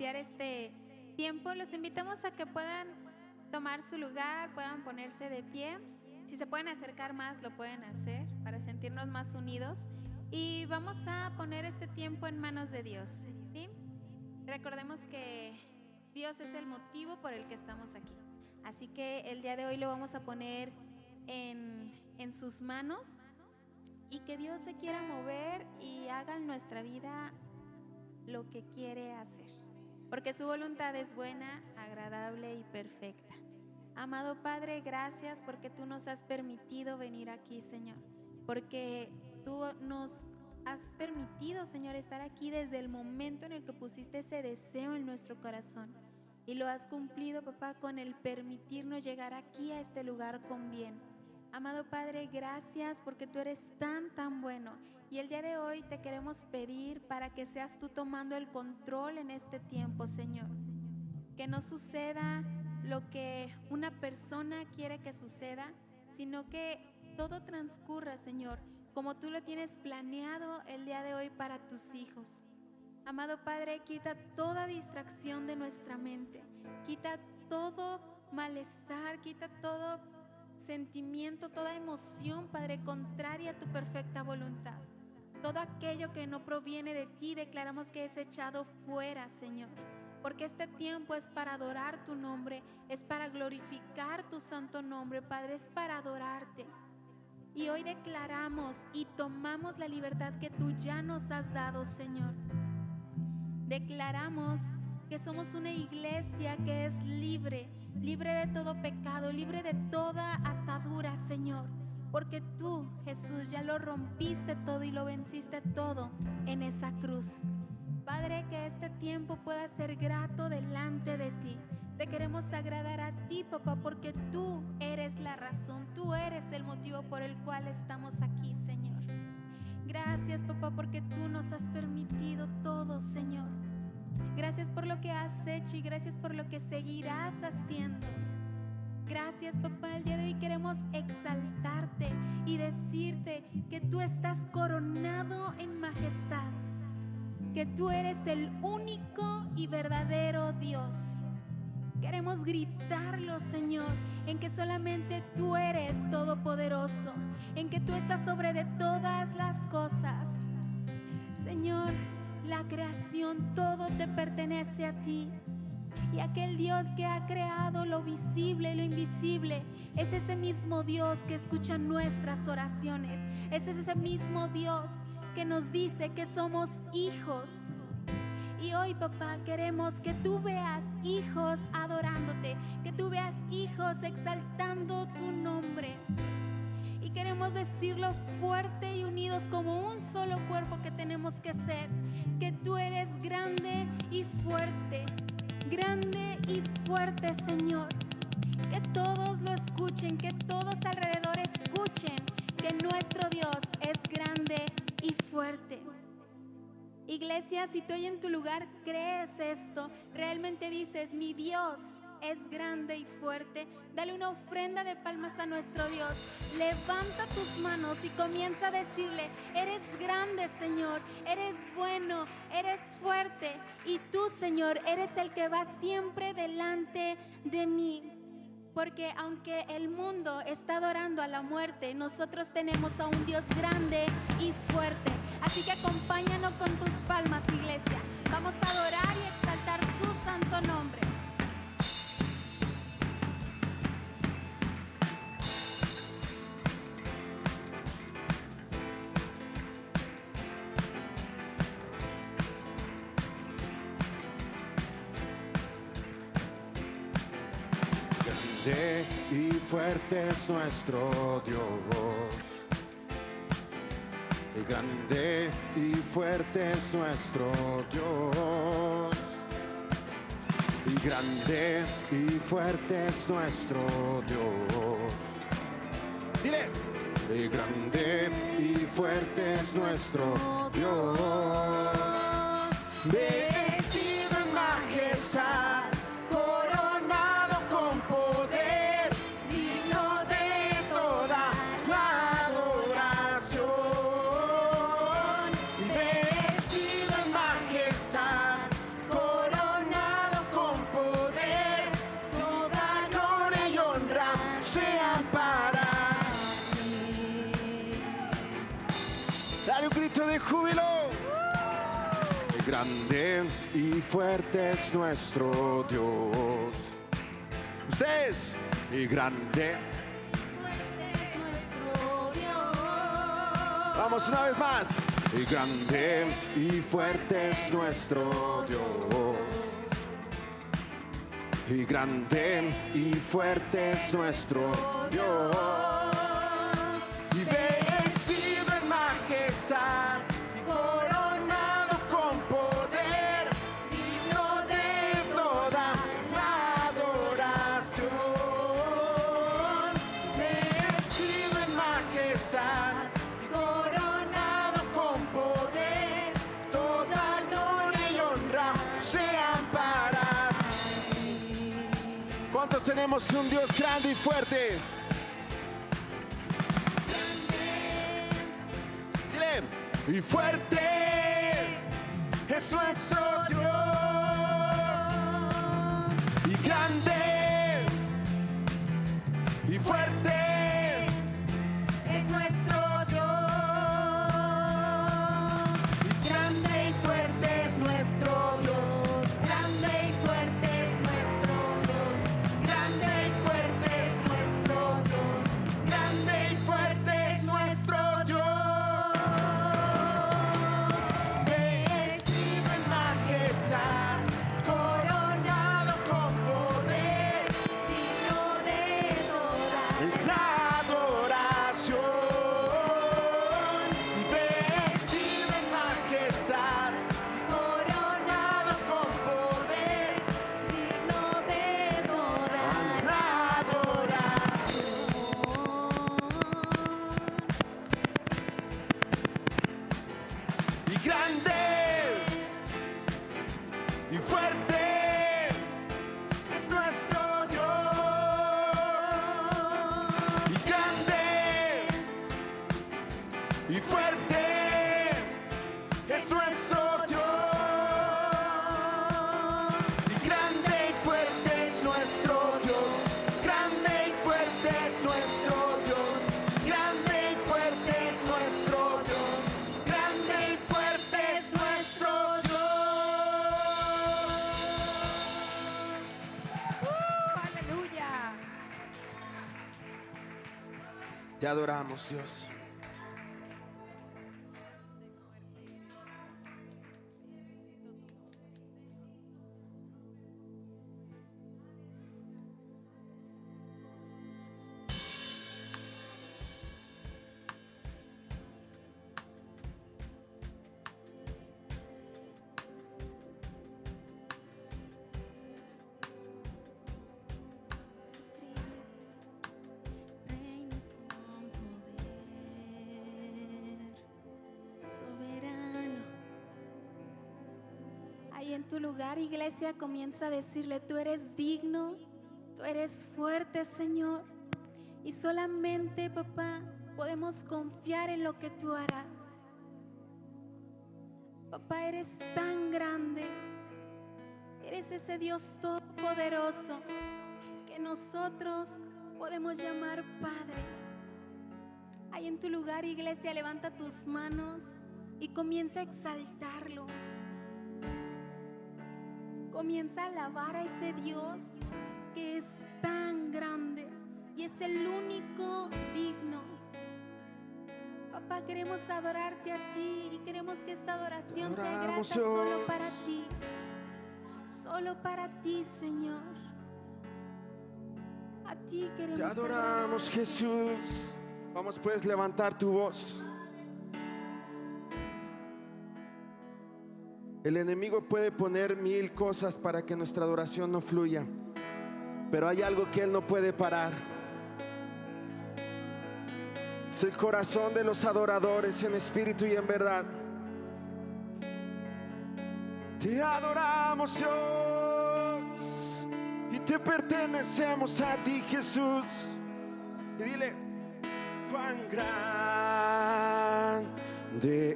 iniciar este tiempo, los invitamos a que puedan tomar su lugar, puedan ponerse de pie. Si se pueden acercar más, lo pueden hacer para sentirnos más unidos. Y vamos a poner este tiempo en manos de Dios, ¿sí? Recordemos que Dios es el motivo por el que estamos aquí. Así que el día de hoy lo vamos a poner en sus manos y que Dios se quiera mover y haga en nuestra vida lo que quiere hacer. Porque su voluntad es buena, agradable y perfecta. Amado Padre, gracias porque tú nos has permitido venir aquí, Señor. Porque tú nos has permitido, Señor, estar aquí desde el momento en el que pusiste ese deseo en nuestro corazón. Y lo has cumplido, papá, con el permitirnos llegar aquí a este lugar con bien. Amado Padre, gracias porque tú eres tan bueno. Y el día de hoy te queremos pedir para que seas tú tomando el control en este tiempo, Señor. Que no suceda lo que una persona quiere que suceda, sino que todo transcurra, Señor, como tú lo tienes planeado el día de hoy para tus hijos. Amado Padre, quita toda distracción de nuestra mente, quita todo malestar, quita todo sentimiento, toda emoción, Padre, contraria a tu perfecta voluntad. Todo aquello que no proviene de ti, declaramos que es echado fuera, Señor. Porque este tiempo es para adorar tu nombre, es para glorificar tu santo nombre, Padre, es para adorarte. Y hoy declaramos y tomamos la libertad que tú ya nos has dado, Señor. Declaramos que somos una iglesia que es libre, libre de todo pecado, libre de toda atadura, Señor. Porque tú, Jesús, ya lo rompiste todo y lo venciste todo en esa cruz. Padre, que este tiempo pueda ser grato delante de ti. Te queremos agradar a ti, papá, porque tú eres la razón, tú eres el motivo por el cual estamos aquí, Señor. Gracias, papá, porque tú nos has permitido todo, Señor. Gracias por lo que has hecho y gracias por lo que seguirás haciendo. Gracias, papá, el día de hoy queremos exaltarte y decirte que tú estás coronado en majestad, que tú eres el único y verdadero Dios. Queremos gritarlo, Señor, en que solamente tú eres todopoderoso, en que tú estás sobre de todas las cosas. Señor, la creación, todo te pertenece a ti. Y aquel Dios que ha creado lo visible y lo invisible es ese mismo Dios que escucha nuestras oraciones. Es ese mismo Dios que nos dice que somos hijos. Y hoy, papá, queremos que tú veas hijos adorándote, que tú veas hijos exaltando tu nombre. Y queremos decirlo fuerte y unidos como un solo cuerpo que tenemos que ser, que tú eres grande y fuerte, Señor. Que todos lo escuchen, que todos alrededor escuchen que nuestro Dios es grande y fuerte. Iglesia, si tú hoy en tu lugar crees esto, realmente dices, mi Dios es grande y fuerte, dale una ofrenda de palmas a nuestro Dios. Levanta tus manos y comienza a decirle, eres grande, Señor, eres bueno, eres fuerte, y tú, Señor, eres el que va siempre delante de mí. Porque aunque el mundo está adorando a la muerte, nosotros tenemos a un Dios grande y fuerte. Así que acompáñanos con tus palmas, iglesia. Vamos a adorar y exaltar su santo nombre. Grande y fuerte es nuestro Dios. Y grande y fuerte es nuestro Dios. Y grande y fuerte es nuestro Dios. Dile. Y grande y fuerte es nuestro Dios. Vestido en majestad, coronado con poder, digno de toda la adoración. Vestido en majestad, coronado grito de júbilo. Grande y fuerte es nuestro Dios. Ustedes, y grande. Fuerte es nuestro Dios. Vamos una vez más. Y grande y fuerte es nuestro Dios. Y grande y fuerte es nuestro Dios. Y vestido en majestad, y coronado con poder, digno de toda la adoración. Vestido en majestad, y coronado con poder, toda gloria y honra sean para ti. ¿Cuántos tenemos un Dios grande y fuerte? Y fuerte es nuestro Dios, y grande y fuerte Es nuestro Dios. y grande y fuerte es nuestro Dios, Grande y fuerte es nuestro Dios. Grande y fuerte es nuestro Dios. grande y fuerte es nuestro Dios. Vestido en majestad, coronado con poder, Digno de adorar. la adoración. Vestido en majestad, coronado con poder, Digno de adorar. la adoración. Y grande y fuerte es nuestro Dios. Y grande y fuerte es nuestro Dios. Y grande y fuerte es nuestro Dios. Grande y fuerte es nuestro Dios. Grande y fuerte es nuestro Dios. Grande y fuerte es nuestro Dios. Aleluya. Te adoramos, Dios. Reinas con poder, soberano. Ahí en tu lugar, iglesia, comienza a decirle: tú eres digno, tú eres fuerte, Señor. Y solamente, papá, podemos confiar en lo que tú harás. Papá, eres tan grande, eres ese Dios todopoderoso que nosotros podemos llamar Padre. Ahí en tu lugar, iglesia, levanta tus manos y comienza a exaltarlo. Comienza a alabar a ese Dios que es tan grande y es el único digno. Papá, queremos adorarte a ti y queremos que esta adoración sea grata Adoramos, solo Dios. para ti. Solo para ti, Señor. A ti Te queremos adoramos, adorarte. Jesús. Vamos, puedes levantar tu voz. El enemigo puede poner 1000 cosas para que nuestra adoración no fluya, pero hay algo que él no puede parar. Es el corazón de los adoradores en espíritu y en verdad. Te adoramos, Dios, y te pertenecemos a ti, Jesús. Y dile: cuán grande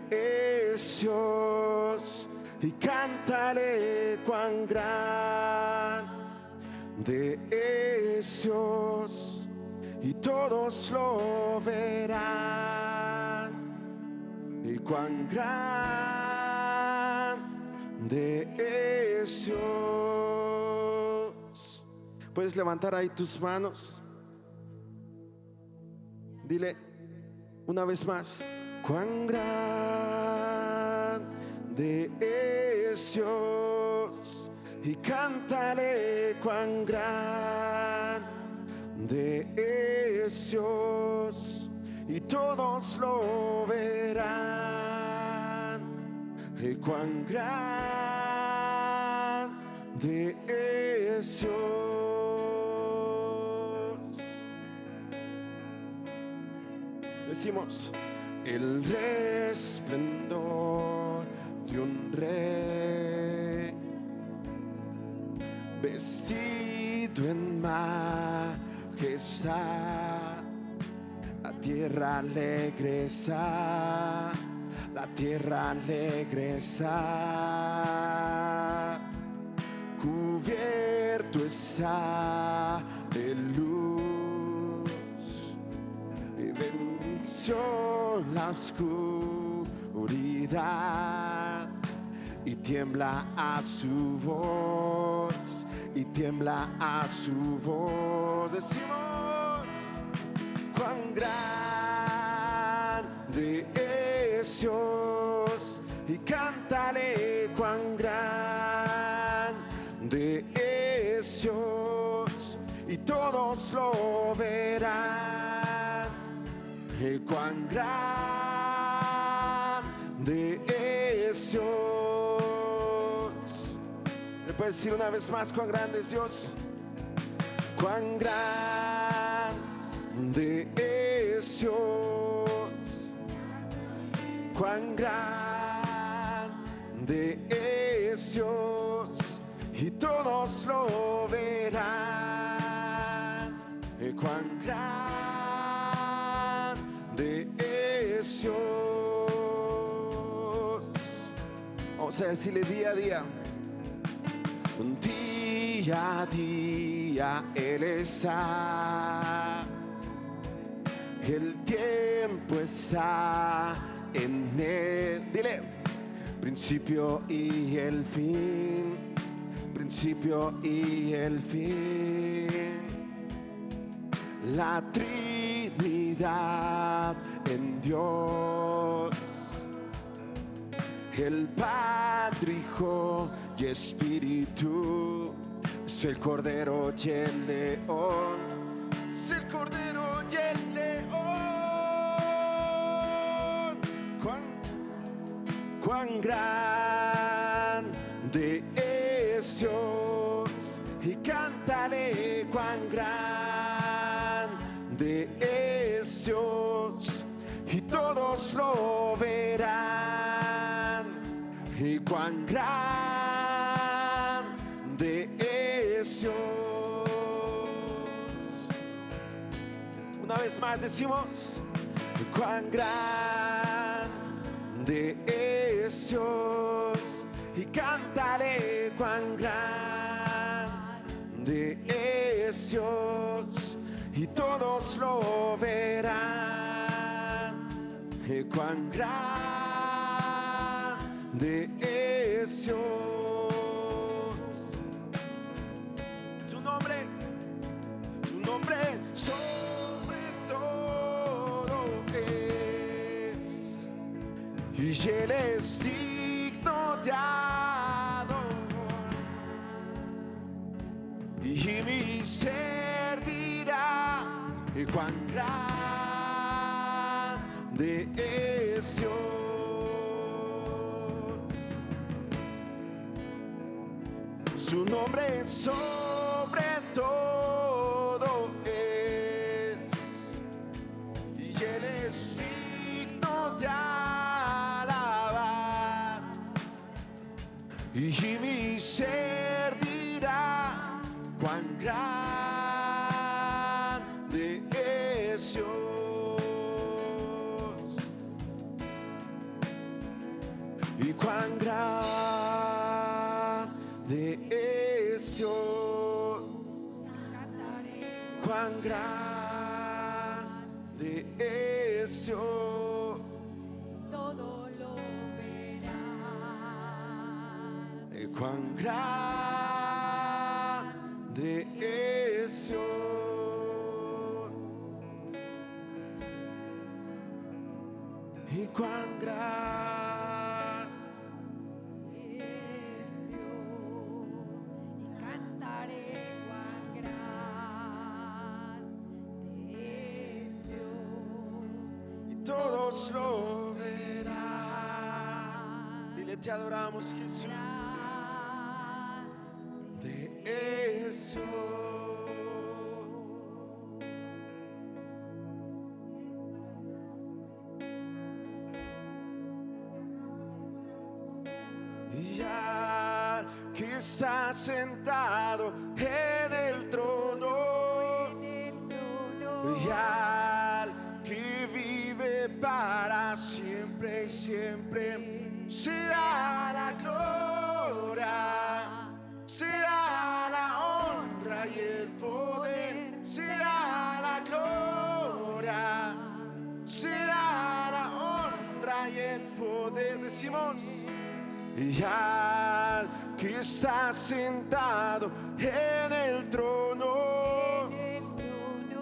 es Dios. Y cántale: cuán grande es Dios, y todos lo verán. Y cuán grande es Dios. Puedes levantar ahí tus manos. Dile una vez más: cuán grande es Dios. Y cántale: cuán grande es Dios. Y todos lo verán. Y cuán grande es Dios. Decimos: el resplendor de un rey vestido en majestad. La tierra alegre está, la tierra alegre está, cubierto está de luz y venció la oscuridad. Y tiembla a su voz, y tiembla a su voz. Decimos: cuán grande es Dios. Y cántale: cuán grande es Dios. Y todos lo verán. Y cuán grande es Dios. ¿Le puedes decir una vez más cuán grande es Dios? Cuán grande es Dios. Cuán grande es Dios. Y todos lo verán. Cuán grande es Dios. Vamos a decirle día a día. Día a día Él está. El tiempo está en Él. Dile: principio y el fin. Principio y el fin. La Trinidad en Dios. El Padre, Hijo y Espíritu. Es el Cordero y el León. Es el Cordero y el León. Cuán grande es Dios. Y cántale: cuán grande es Dios. Y todos lo verán. Y cuán grande es Dios. Una vez más decimos: cuán grande es Dios. Y cántale: cuán grande es Dios. Y todos lo verán. Y cuán grande es Dios. Su nombre sobre todo es. Y Él es digno de adorar. Y mi ser dirá: y cuán grande es Dios. Su nombre sobre todo es. Y Él es digno de alabar. Y mi ser dirá: cuán grande es Dios. Y cuán grande es Dios. Cuán grande es Dios. Todo lo cuán grande es Dios. Y cuán grande es Dios, y cantaré cuán grande es Dios. y todos lo verán. Dile, te adoramos, Jesús. De eso. Y al que está sentado en el trono, y al que vive para siempre y siempre, sea la gloria, sea la honra y el poder, sea la gloria, sea la honra y el poder. Decimos, y al que está sentado en el trono,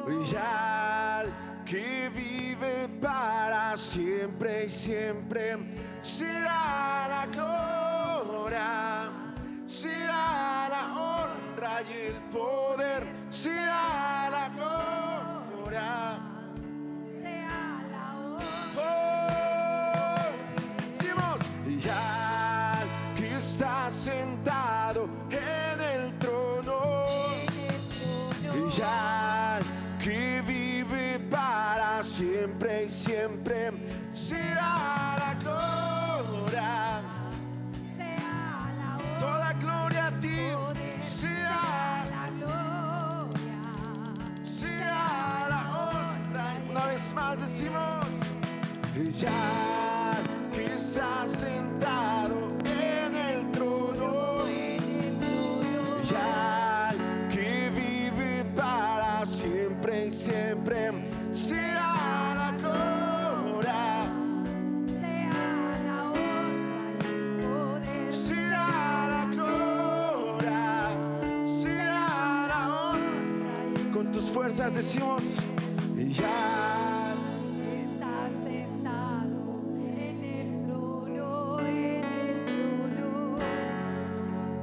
y al que vive para siempre y siempre, sea la gloria, sea la honra y el poder, sea la gloria, Sea la honra. oh, decimos, y al que está sentado en el trono, y al que vive para siempre y siempre, sea la gloria, Sea la honra. toda gloria a ti, sea, La gloria. sea la honra. Una vez más decimos, y al que está sentado en el trono, y al que vive para siempre y siempre, sea la gloria, Sea la honra y el poder. sea la gloria, sea la honra. Con tus fuerzas decimos, y al Está sentado en el trono,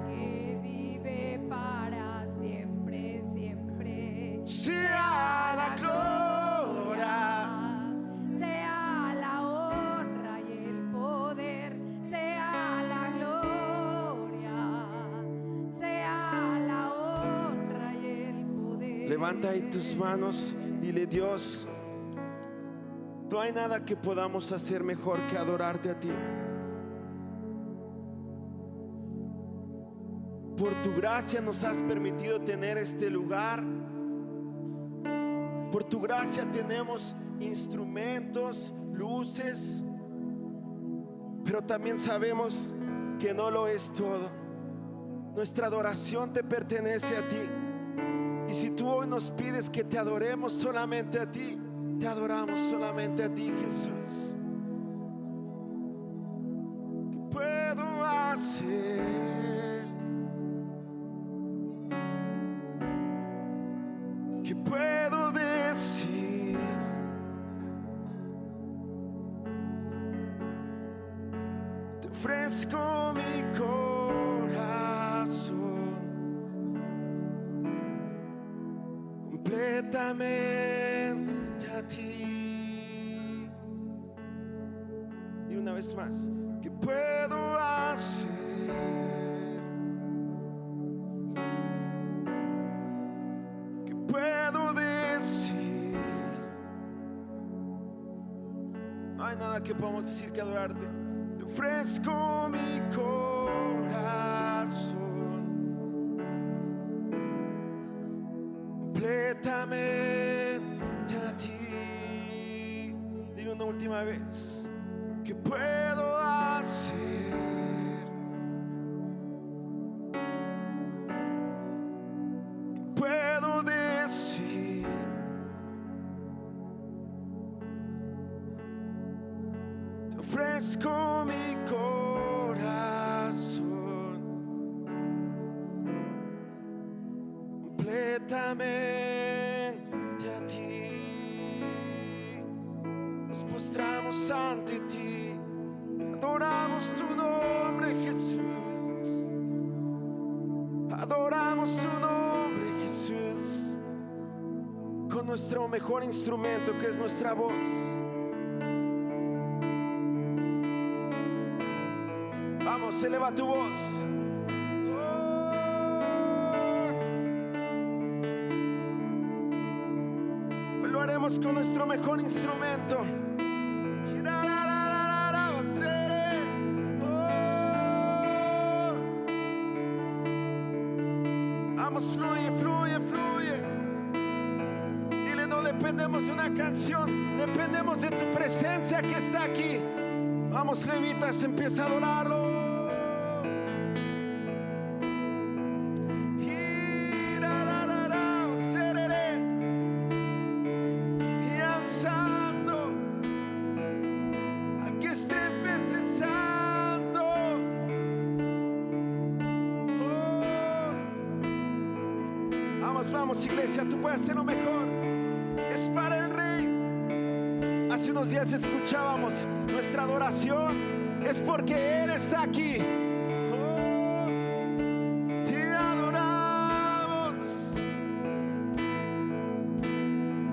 que vive para siempre, siempre. sea la gloria, Sea la honra y el poder, sea la gloria, sea la honra y el poder. levanta ahí tus manos, dile, Dios, no hay nada que podamos hacer mejor que adorarte a ti. Por tu gracia nos has permitido tener este lugar. Por tu gracia tenemos instrumentos, luces, pero también sabemos que no lo es todo. Nuestra adoración te pertenece a ti. Y si tú hoy nos pides que te adoremos solamente a ti, te adoramos solamente a ti, Jesús. ¿Qué puedo hacer? ¿Qué puedo decir? Te ofrezco mi corazón completamente a ti. Y una vez más, ¿qué puedo hacer? ¿Qué puedo decir? No hay nada que podamos decir que adorarte. Te ofrezco mi corazón completamente a ti. Dile una última vez, ¿qué puedo hacer? ¿Qué puedo decir? Te ofrezco mi corazón solamente a ti. Nos postramos ante ti, adoramos tu nombre, Jesús. Adoramos tu nombre, Jesús, con nuestro mejor instrumento, que es nuestra voz. Vamos, eleva tu voz. Hoy lo haremos con nuestro mejor instrumento. Vamos, fluye, fluye, fluye. Dile, no dependemos de una canción, dependemos de tu presencia que está aquí. Vamos, levitas, empieza a adorarlo. Y al santo, al que es 3 veces santo. Vamos, iglesia, tú puedes hacer lo mejor. Es para el Rey. Hace unos días escuchábamos nuestra adoración. Es porque Él está aquí. Te adoramos.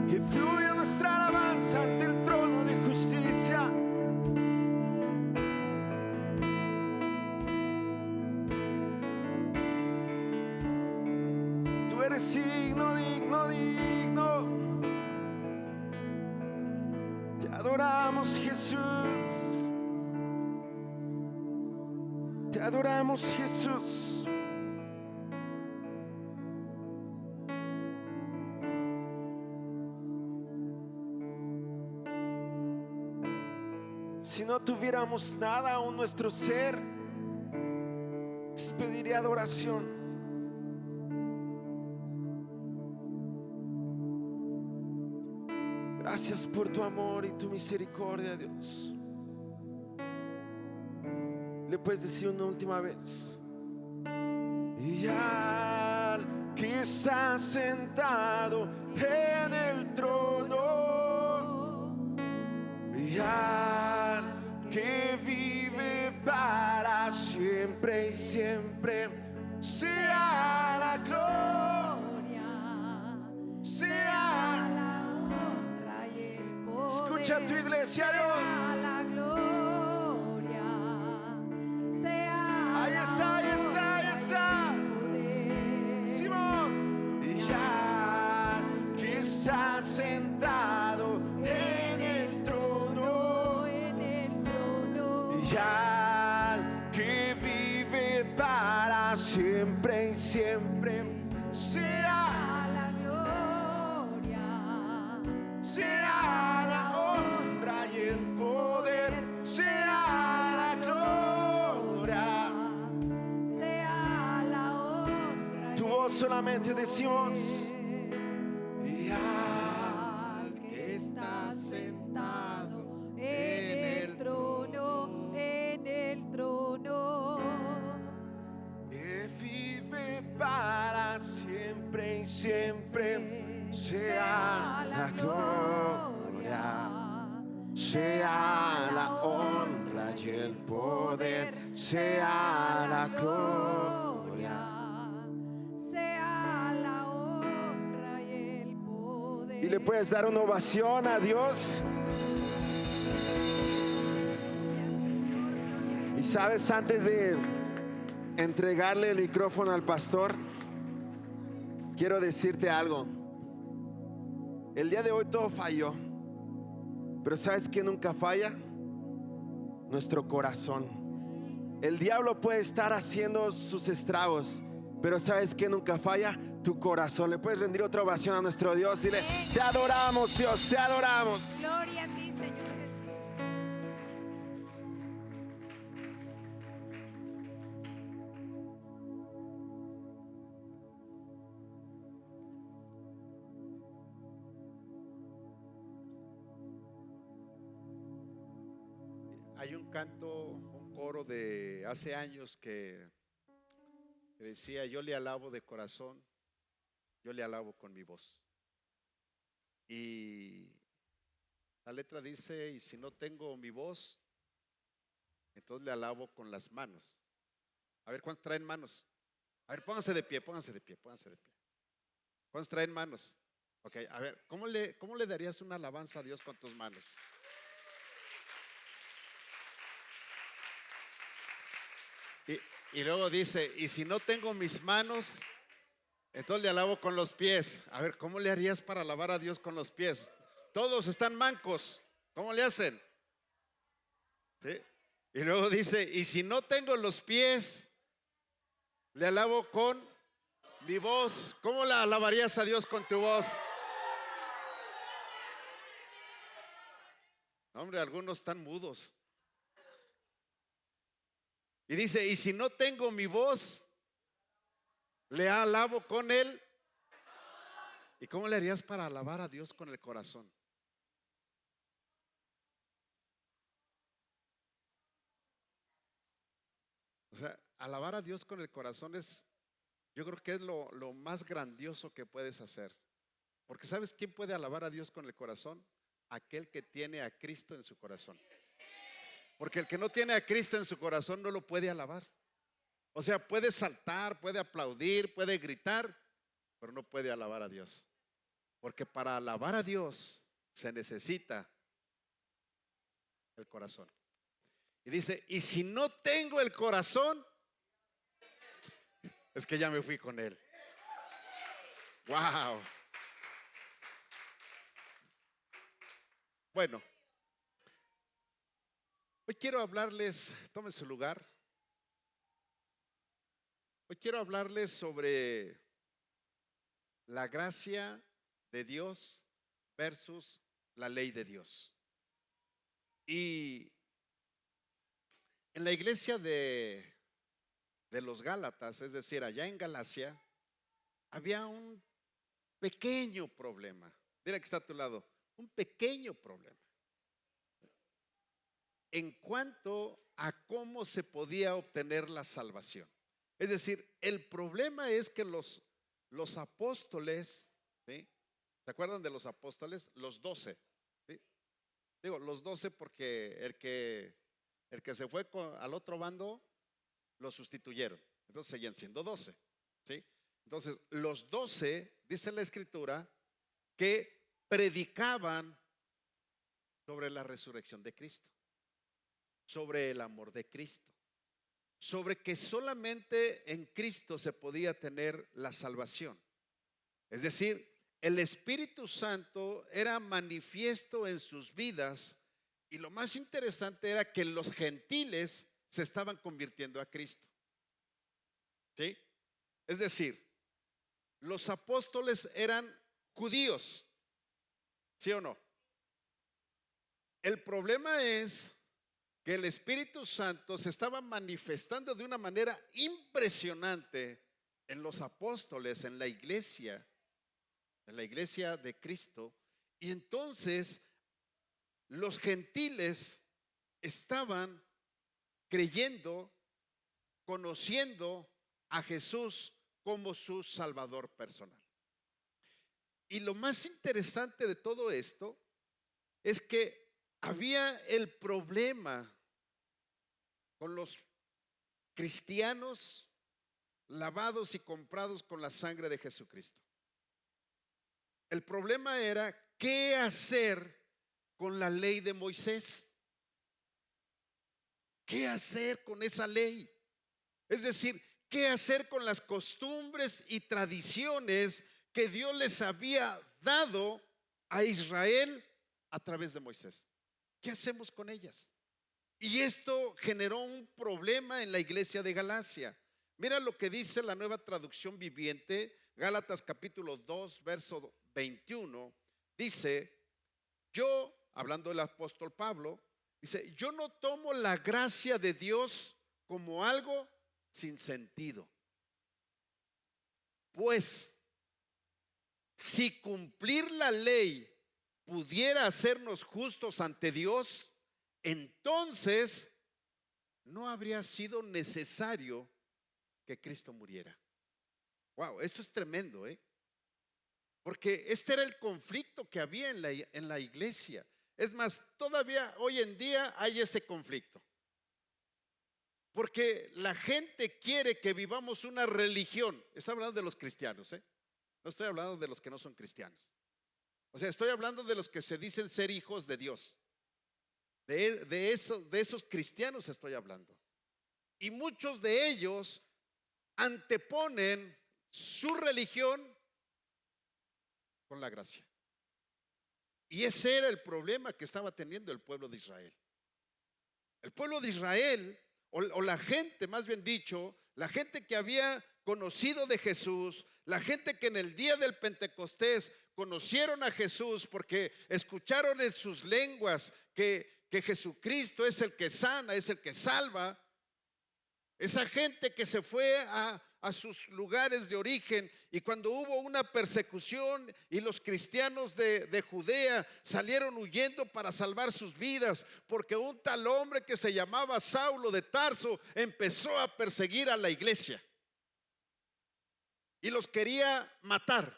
Que fluya nuestra alabanza ante el trono de justicia. Tú eres digno, digno, digno. Te adoramos, Jesús. Te adoramos, Jesús. Si no tuviéramos nada aún, nuestro ser pediría adoración. Gracias por tu amor y tu misericordia, Dios. Le puedes decir una última vez. Y al que está sentado en el trono, y al que vive para siempre y siempre, sea la gloria, sea la honra y el poder. Escucha tu iglesia, Dios. La gloria, sea ahí está, ahí está, ahí está. Decimos, y ya que está sentado en el trono, y al que vive para siempre y siempre, sea la gloria, sea la honra y el poder, sea la gloria, sea la honra. Tu voz solamente decimos. Y al que está sentado en el trono, que vive para siempre y siempre, sea la gloria, sea la honra y el poder, sea la gloria, sea la honra y el poder. Y le puedes dar una ovación a Dios. Y sabes, antes de entregarle el micrófono al pastor, quiero decirte algo. El día de hoy todo falló, pero ¿sabes qué nunca falla? Nuestro corazón. El diablo puede estar haciendo sus estragos, pero ¿sabes qué nunca falla? Tu corazón. Le puedes rendir otra ovación a nuestro Dios. Dile, te adoramos, Dios, te adoramos. Gloria a ti, Señor Jesús. Hay un canto, un coro de hace años que decía: yo le alabo de corazón yo le alabo con mi voz. Y la letra dice, y si no tengo mi voz, entonces le alabo con las manos. A ver, ¿cuántos traen manos? A ver, pónganse de pie, pónganse de pie, pónganse de pie. ¿Cuántos traen manos? Ok, a ver, ¿cómo le darías una alabanza a Dios con tus manos? Y luego dice, y si no tengo mis manos, entonces le alabo con los pies. A ver, ¿cómo le harías para alabar a Dios con los pies? Todos están mancos. ¿Cómo le hacen? ¿Sí? Y luego dice, y si no tengo los pies, le alabo con mi voz. ¿Cómo la alabarías a Dios con tu voz? No, hombre, algunos están mudos. Y dice, y si no tengo mi voz, le alabo con él. ¿Y cómo le harías para alabar a Dios con el corazón? O sea, alabar a Dios con el corazón yo creo que es lo más grandioso que puedes hacer. Porque ¿sabes quién puede alabar a Dios con el corazón? Aquel que tiene a Cristo en su corazón. Porque el que no tiene a Cristo en su corazón no lo puede alabar. O sea, puede saltar, puede aplaudir, puede gritar, pero no puede alabar a Dios. Porque para alabar a Dios se necesita el corazón. Y dice, y si no tengo el corazón, es que ya me fui con él. Wow. Bueno, hoy quiero hablarles, tomen su lugar. Hoy quiero hablarles sobre la gracia de Dios versus la ley de Dios. Y en la iglesia de los Gálatas, es decir, allá en Galacia, había un pequeño problema. Dile que está a tu lado, un pequeño problema. En cuanto a cómo se podía obtener la salvación. Es decir, el problema es que los apóstoles, ¿sí? ¿Se acuerdan de los apóstoles? Los 12, ¿sí? Digo, los 12 porque el que se fue al otro bando lo sustituyeron. Entonces seguían siendo 12, ¿sí? Entonces, los 12, dice la escritura, que predicaban sobre la resurrección de Cristo, sobre el amor de Cristo, sobre que solamente en Cristo se podía tener la salvación. Es decir, el Espíritu Santo era manifiesto en sus vidas y lo más interesante era que los gentiles se estaban convirtiendo a Cristo. ¿Sí? Es decir, los apóstoles eran judíos, ¿sí o no? El problema es que el Espíritu Santo se estaba manifestando de una manera impresionante en los apóstoles, en la iglesia de Cristo. Y entonces los gentiles estaban creyendo, conociendo a Jesús como su Salvador personal. Y lo más interesante de todo esto es que había el problema con los cristianos lavados y comprados con la sangre de Jesucristo. El problema era qué hacer con la ley de Moisés. ¿Qué hacer con esa ley? Es decir, ¿qué hacer con las costumbres y tradiciones que Dios les había dado a Israel a través de Moisés? ¿Qué hacemos con ellas? Y esto generó un problema en la iglesia de Galacia. Mira lo que dice la Nueva Traducción Viviente, Gálatas capítulo 2, verso 21. Dice, hablando del apóstol Pablo, dice, yo no tomo la gracia de Dios como algo sin sentido. Pues, si cumplir la ley pudiera hacernos justos ante Dios, entonces no habría sido necesario que Cristo muriera. Wow, esto es tremendo, ¿eh? porque este era el conflicto que había en la iglesia. Es más, todavía hoy en día hay ese conflicto. Porque la gente quiere que vivamos una religión. Estoy hablando de los cristianos, ¿eh? No estoy hablando de los que no son cristianos. O sea, estoy hablando de los que se dicen ser hijos de Dios. De esos cristianos estoy hablando. Y muchos de ellos anteponen su religión con la gracia. Y ese era el problema que estaba teniendo el pueblo de Israel. El pueblo de Israel, o la gente, más bien dicho, la gente que había conocido de Jesús, la gente que en el día del Pentecostés conocieron a Jesús porque escucharon en sus lenguas que Jesucristo es el que sana, es el que salva. Esa gente que se fue a sus lugares de origen, y cuando hubo una persecución y los cristianos de Judea salieron huyendo para salvar sus vidas, porque un tal hombre que se llamaba Saulo de Tarso empezó a perseguir a la iglesia y los quería matar.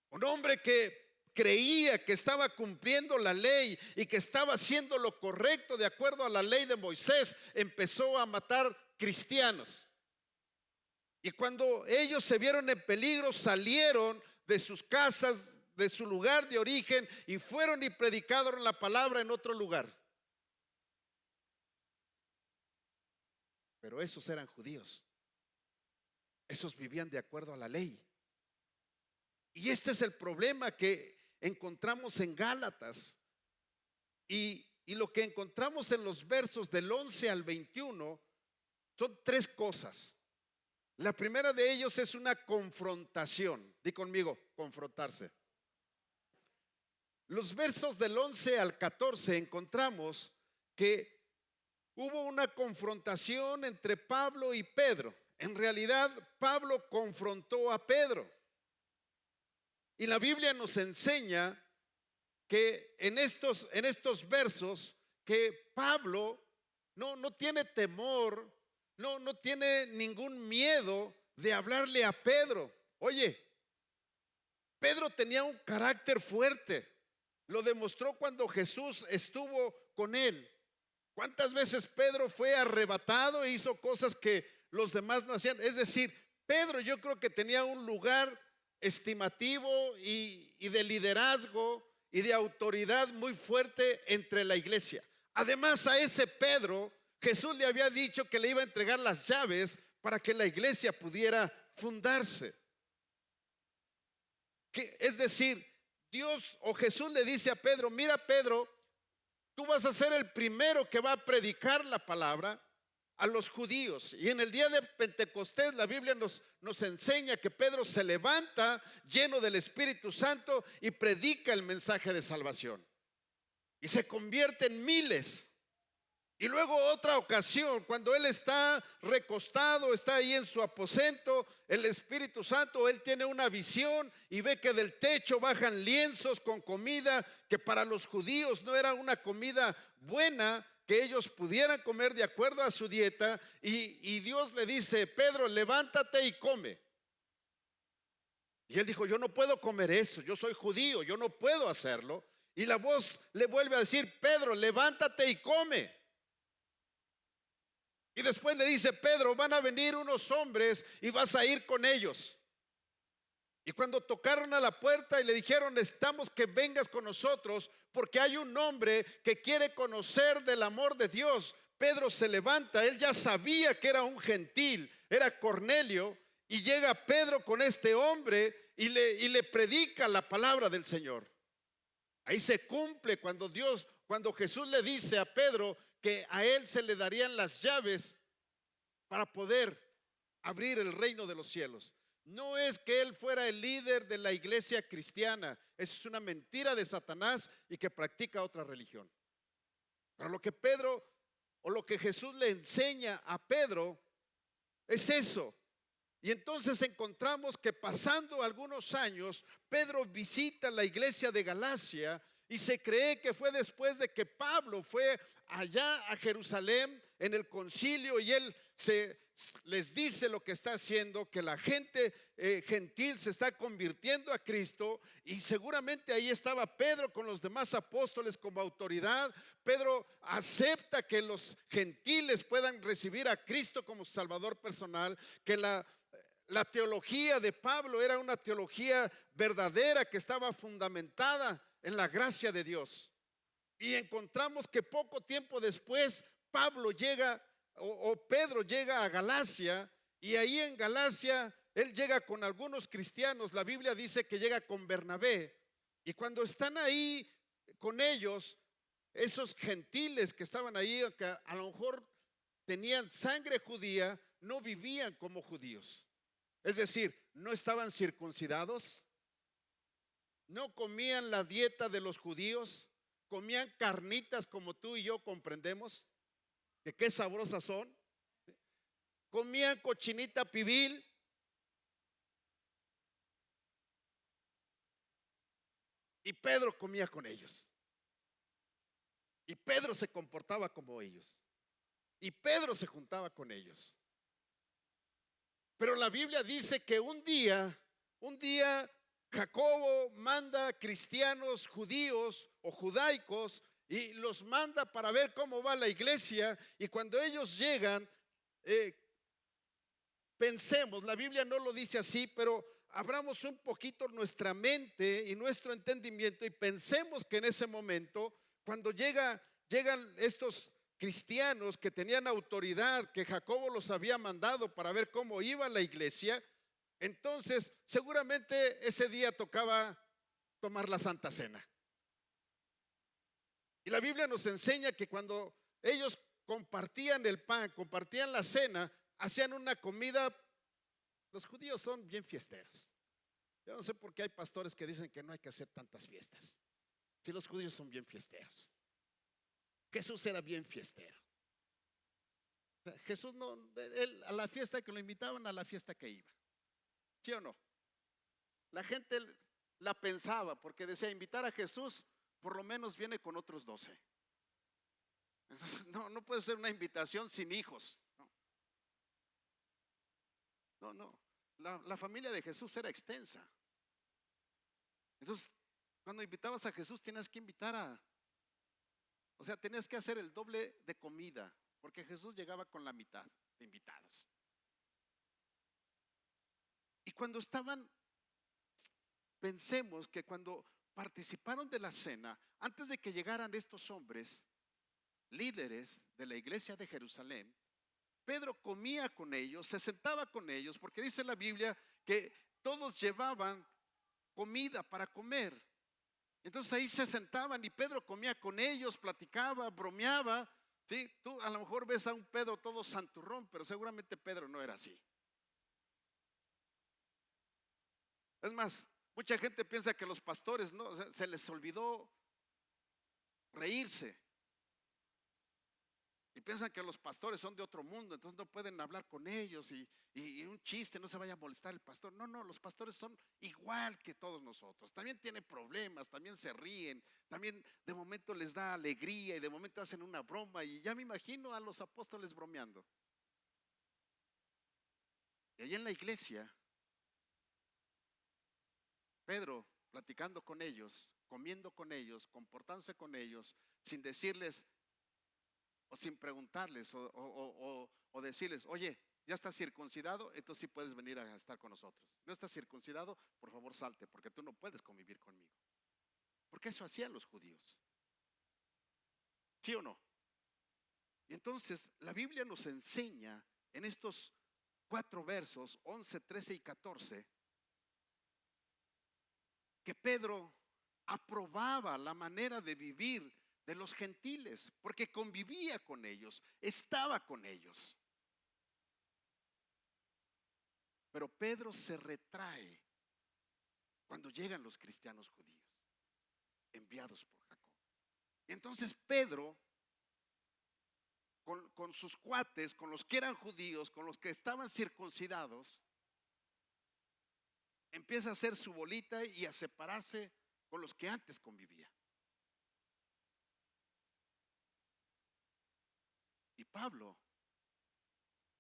Un hombre que creía que estaba cumpliendo la ley y que estaba haciendo lo correcto de acuerdo a la ley de Moisés, empezó a matar cristianos. Y cuando ellos se vieron en peligro, salieron de sus casas, de su lugar de origen, y fueron y predicaron la palabra en otro lugar. Pero esos eran judíos. Esos vivían de acuerdo a la ley. Y este es el problema que encontramos en Gálatas. Y lo que encontramos en los versos del 11 al 21 son tres cosas. La primera de ellos es una confrontación. Di conmigo, confrontarse. Los versos del 11 al 14 encontramos que hubo una confrontación entre Pablo y Pedro. En realidad, Pablo confrontó a Pedro. Y la Biblia nos enseña que en estos versos que Pablo no tiene temor, no tiene ningún miedo de hablarle a Pedro. Oye, Pedro tenía un carácter fuerte. Lo demostró cuando Jesús estuvo con él. ¿Cuántas veces Pedro fue arrebatado e hizo cosas que los demás no hacían? Es decir, Pedro yo creo que tenía un lugar estimativo y de liderazgo y de autoridad muy fuerte entre la iglesia. Además, a ese Pedro Jesús le había dicho que le iba a entregar las llaves para que la iglesia pudiera fundarse. Es decir, Dios o Jesús le dice a Pedro: mira, Pedro, tú vas a ser el primero que va a predicar la palabra a los judíos. Y en el día de Pentecostés la Biblia nos enseña que Pedro se levanta lleno del Espíritu Santo y predica el mensaje de salvación. Y se convierte en miles. Y luego otra ocasión, cuando él está recostado, está ahí en su aposento, el Espíritu Santo, él tiene una visión y ve que del techo bajan lienzos con comida que para los judíos no era una comida buena, que ellos pudieran comer de acuerdo a su dieta. Y Dios le dice: Pedro, levántate y come. Y él dijo: yo no puedo comer eso, yo soy judío, yo no puedo hacerlo. Y la voz le vuelve a decir: Pedro, levántate y come. Y después le dice: Pedro, van a venir unos hombres y vas a ir con ellos. Y cuando tocaron a la puerta y le dijeron: necesitamos que vengas con nosotros porque hay un hombre que quiere conocer del amor de Dios, Pedro se levanta. Él ya sabía que era un gentil, era Cornelio, y llega Pedro con este hombre y le predica la palabra del Señor. Ahí se cumple cuando Jesús le dice a Pedro que a él se le darían las llaves para poder abrir el reino de los cielos. No es que él fuera el líder de la iglesia cristiana. Eso es una mentira de Satanás y que practica otra religión. Pero lo que Jesús le enseña a Pedro es eso. Y entonces encontramos que pasando algunos años, Pedro visita la iglesia de Galacia. Y se cree que fue después de que Pablo fue allá a Jerusalén en el concilio y él se les dice lo que está haciendo, que la gente gentil se está convirtiendo a Cristo, y seguramente ahí estaba Pedro con los demás apóstoles como autoridad. Pedro acepta que los gentiles puedan recibir a Cristo como Salvador personal, que la teología de Pablo era una teología verdadera que estaba fundamentada en la gracia de Dios. Y encontramos que poco tiempo después Pablo llega o Pedro llega a Galacia, y ahí en Galacia él llega con algunos cristianos. La Biblia dice que llega con Bernabé, y cuando están ahí con ellos, esos gentiles que estaban ahí, que a lo mejor tenían sangre judía, no vivían como judíos. Es decir, no estaban circuncidados, no comían la dieta de los judíos, comían carnitas como tú y yo comprendemos, que qué sabrosas son. Comían cochinita pibil. Y Pedro comía con ellos. Y Pedro se comportaba como ellos. Y Pedro se juntaba con ellos. Pero la Biblia dice que un día Jacobo manda cristianos judíos o judaicos y los manda para ver cómo va la iglesia. Y cuando ellos llegan, pensemos, la Biblia no lo dice así, pero abramos un poquito nuestra mente y nuestro entendimiento y pensemos que en ese momento, cuando llegan estos cristianos que tenían autoridad, que Jacobo los había mandado para ver cómo iba la iglesia, entonces seguramente ese día tocaba tomar la Santa Cena. Y la Biblia nos enseña que cuando ellos compartían el pan, compartían la cena, hacían una comida. Los judíos son bien fiesteros. Yo no sé por qué hay pastores que dicen que no hay que hacer tantas fiestas, si los judíos son bien fiesteros. Jesús era bien fiestero. O sea, Jesús no, él, a la fiesta que lo invitaban, a la fiesta que iba. ¿Sí o no? La gente la pensaba, porque decía, invitar a Jesús, por lo menos viene con otros 12. Entonces, no puede ser una invitación sin hijos. No. La familia de Jesús era extensa. Entonces, cuando invitabas a Jesús, tenías que tenías que hacer el doble de comida, porque Jesús llegaba con la mitad de invitados. Y cuando pensemos que cuando participaron de la cena, antes de que llegaran estos hombres, líderes de la iglesia de Jerusalén, Pedro comía con ellos, se sentaba con ellos, porque dice la Biblia que todos llevaban comida para comer. Entonces ahí se sentaban y Pedro comía con ellos, platicaba, bromeaba. ¿Sí? Tú a lo mejor ves a un Pedro todo santurrón, pero seguramente Pedro no era así. Es más, mucha gente piensa que los pastores no, o sea, se les olvidó reírse. Y piensan que los pastores son de otro mundo, entonces no pueden hablar con ellos y un chiste no se vaya a molestar el pastor. No, los pastores son igual que todos nosotros. También tienen problemas, también se ríen, también de momento les da alegría y de momento hacen una broma. Y ya me imagino a los apóstoles bromeando. Y allí en la iglesia, Pedro platicando con ellos, comiendo con ellos, comportándose con ellos, sin decirles o sin preguntarles o decirles, oye, ¿ya estás circuncidado? Entonces sí puedes venir a estar con nosotros. ¿No estás circuncidado? Por favor salte, porque tú no puedes convivir conmigo. Porque eso hacían los judíos. ¿Sí o no? Y entonces la Biblia nos enseña en estos 4 versos, 11, 13 y 14, que Pedro aprobaba la manera de vivir de los gentiles, porque convivía con ellos, estaba con ellos. Pero Pedro se retrae cuando llegan los cristianos judíos, enviados por Jacob. Entonces Pedro, con sus cuates, con los que eran judíos, con los que estaban circuncidados, empieza a hacer su bolita y a separarse con los que antes convivía. Y Pablo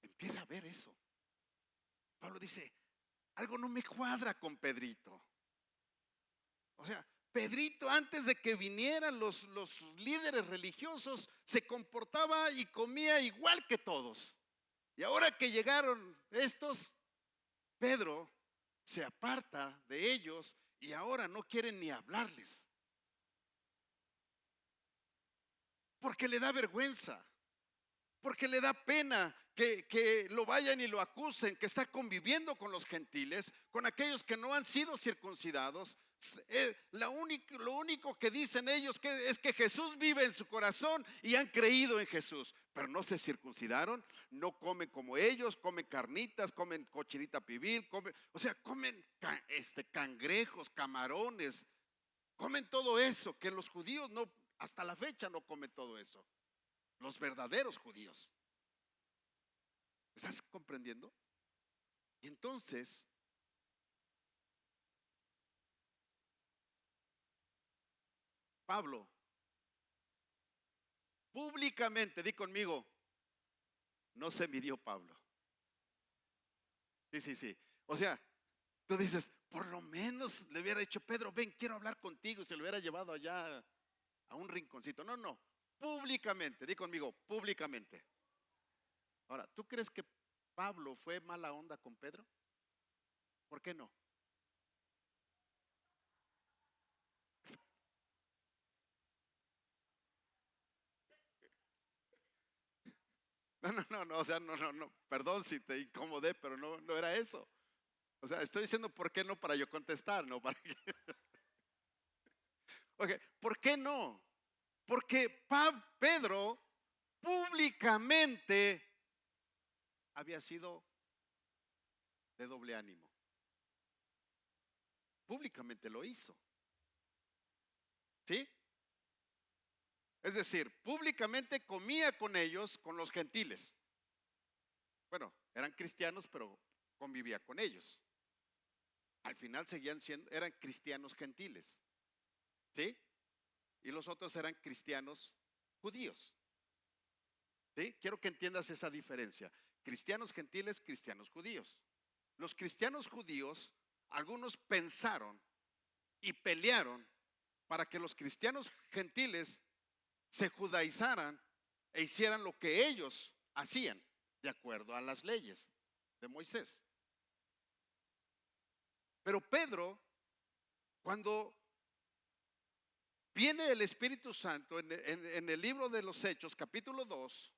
empieza empieza a ver eso. Pablo dice, algo no me cuadra con Pedrito. O sea, Pedrito, antes de que vinieran los líderes religiosos, se comportaba y comía igual que todos. Y ahora que llegaron estos, Pedro se aparta de ellos y ahora no quieren ni hablarles. Porque le da vergüenza, porque le da pena que lo vayan y lo acusen, que está conviviendo con los gentiles, con aquellos que no han sido circuncidados. Lo único que dicen ellos es que Jesús vive en su corazón y han creído en Jesús, pero no se circuncidaron, no comen como ellos, comen carnitas, comen cochinita pibil, comen cangrejos, camarones, comen todo eso que los judíos no, hasta la fecha no comen todo eso, los verdaderos judíos. ¿Estás comprendiendo? Y entonces Pablo públicamente, di conmigo, no se midió Pablo. Sí. O sea, tú dices, por lo menos le hubiera dicho, Pedro, ven, quiero hablar contigo, y se lo hubiera llevado allá a un rinconcito. No, públicamente, di conmigo, públicamente. Ahora, ¿tú crees que Pablo fue mala onda con Pedro? ¿Por qué no? No, o sea, no, perdón si te incomodé, pero no era eso. O sea, estoy diciendo por qué no para yo contestar, no para que... Okay, ¿por qué no? Porque Pedro públicamente había sido de doble ánimo. Públicamente lo hizo. ¿Sí? Es decir, públicamente comía con ellos, con los gentiles. Bueno, eran cristianos, pero convivía con ellos. Al final seguían siendo, eran cristianos gentiles. ¿Sí? Y los otros eran cristianos judíos. ¿Sí? Quiero que entiendas esa diferencia. Cristianos gentiles, cristianos judíos. Los cristianos judíos, algunos pensaron y pelearon para que los cristianos gentiles se judaizaran e hicieran lo que ellos hacían, de acuerdo a las leyes de Moisés. Pero Pedro, cuando viene el Espíritu Santo en el libro de los Hechos, capítulo 2,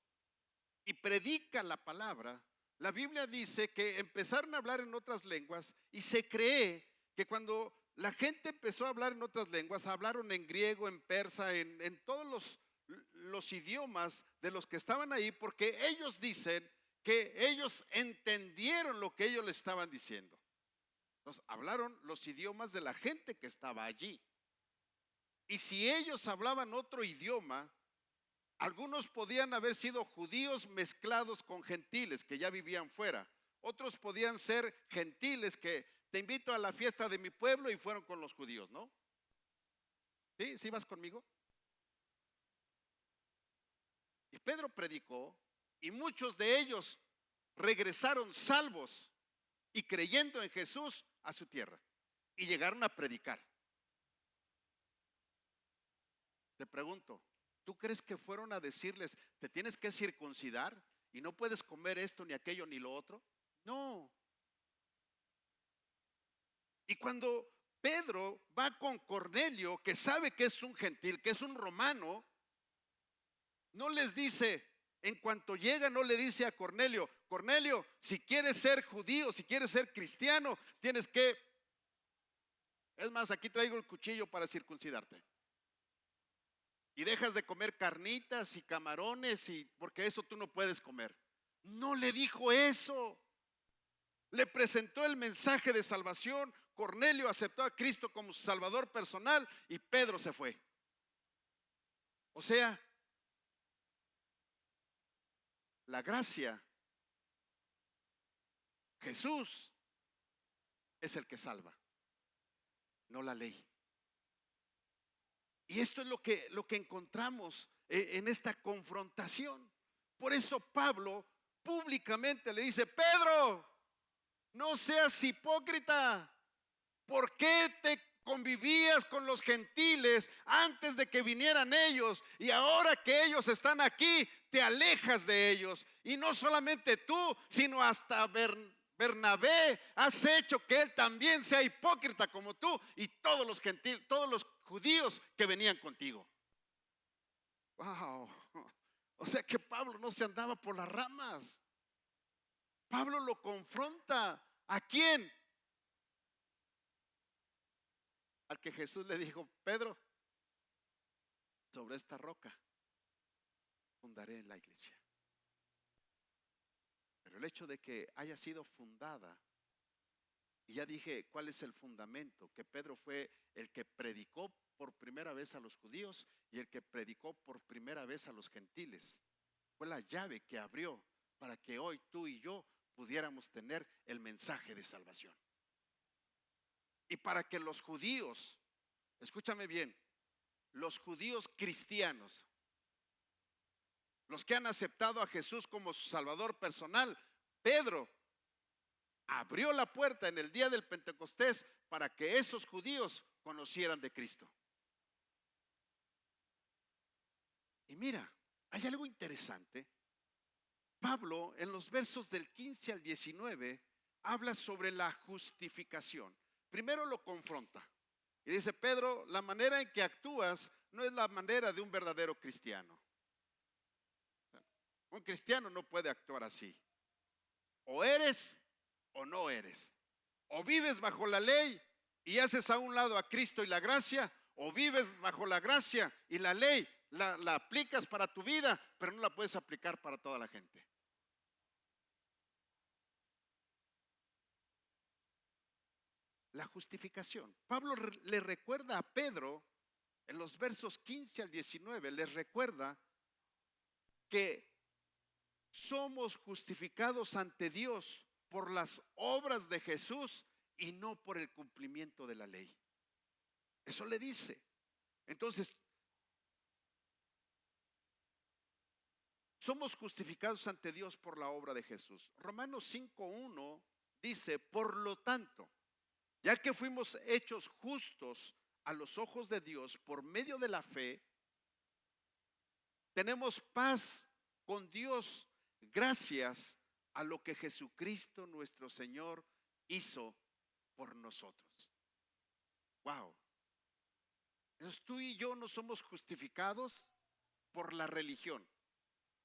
y predica la palabra, la Biblia dice que empezaron a hablar en otras lenguas y se cree que cuando la gente empezó a hablar en otras lenguas, hablaron en griego, en persa, en todos los idiomas de los que estaban ahí, porque ellos dicen que ellos entendieron lo que ellos le estaban diciendo. Entonces, hablaron los idiomas de la gente que estaba allí. Y si ellos hablaban otro idioma, algunos podían haber sido judíos mezclados con gentiles que ya vivían fuera. Otros podían ser gentiles que te invito a la fiesta de mi pueblo y fueron con los judíos, ¿no? ¿Sí? ¿Sí vas conmigo? Y Pedro predicó y muchos de ellos regresaron salvos y creyendo en Jesús a su tierra y llegaron a predicar. Te pregunto, ¿tú crees que fueron a decirles, te tienes que circuncidar y no puedes comer esto, ni aquello, ni lo otro? No. Y cuando Pedro va con Cornelio, que sabe que es un gentil, que es un romano, no les dice, en cuanto llega, no le dice a Cornelio, Cornelio, si quieres ser judío, si quieres ser cristiano, tienes que, es más, aquí traigo el cuchillo para circuncidarte. Y dejas de comer carnitas y camarones, porque eso tú no puedes comer. No le dijo eso. Le presentó el mensaje de salvación. Cornelio aceptó a Cristo como su salvador personal y Pedro se fue. O sea, la gracia, Jesús es el que salva, no la ley. Y esto es lo que encontramos en esta confrontación. Por eso Pablo públicamente le dice: Pedro, no seas hipócrita. ¿Por qué te convivías con los gentiles antes de que vinieran ellos? Y ahora que ellos están aquí, te alejas de ellos. Y no solamente tú, sino hasta Bernabé has hecho que él también sea hipócrita como tú y todos los gentiles, todos los judíos que venían contigo. Wow. O sea que Pablo no se andaba por las ramas. Pablo lo confronta. ¿A quién? Al que Jesús le dijo: Pedro, sobre esta roca fundaré la iglesia. Pero el hecho de que haya sido fundada, y ya dije cuál es el fundamento, que Pedro fue el que predicó por primera vez a los judíos y el que predicó por primera vez a los gentiles. Fue la llave que abrió para que hoy tú y yo pudiéramos tener el mensaje de salvación. Y para que los judíos, escúchame bien, los judíos cristianos, los que han aceptado a Jesús como su Salvador personal, Pedro abrió la puerta en el día del Pentecostés para que esos judíos conocieran de Cristo. Y mira, hay algo interesante. Pablo, en los versos del 15 al 19, habla sobre la justificación. Primero lo confronta y dice: Pedro, la manera en que actúas no es la manera de un verdadero cristiano. Un cristiano no puede actuar así. O eres o no eres. O vives bajo la ley y haces a un lado a Cristo y la gracia, o vives bajo la gracia y la ley la aplicas para tu vida, pero no la puedes aplicar para toda la gente. La justificación. Pablo le recuerda a Pedro en los versos 15 al 19, les recuerda que somos justificados ante Dios por las obras de Jesús y no por el cumplimiento de la ley. Eso le dice. Entonces, somos justificados ante Dios por la obra de Jesús. Romanos 5:1 dice: por lo tanto, ya que fuimos hechos justos a los ojos de Dios por medio de la fe, tenemos paz con Dios gracias a lo que Jesucristo nuestro Señor hizo por nosotros. Wow. Entonces tú y yo no somos justificados por la religión.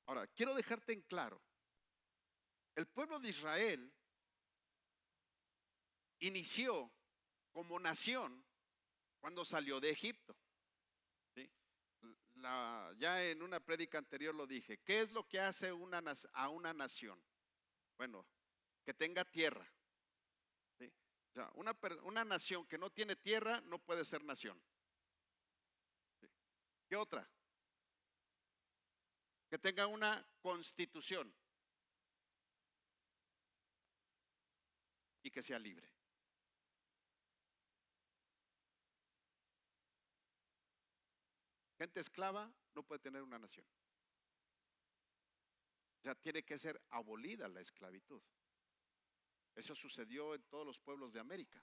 Ahora, quiero dejarte en claro, el pueblo de Israel inició como nación cuando salió de Egipto. ¿Sí? Ya en una prédica anterior lo dije. ¿Qué es lo que hace a una nación? Bueno, que tenga tierra. ¿Sí? O sea, una nación que no tiene tierra no puede ser nación. ¿Sí? ¿Qué otra? Que tenga una constitución y que sea libre. Gente esclava no puede tener una nación. O sea, tiene que ser abolida la esclavitud. Eso sucedió en todos los pueblos de América.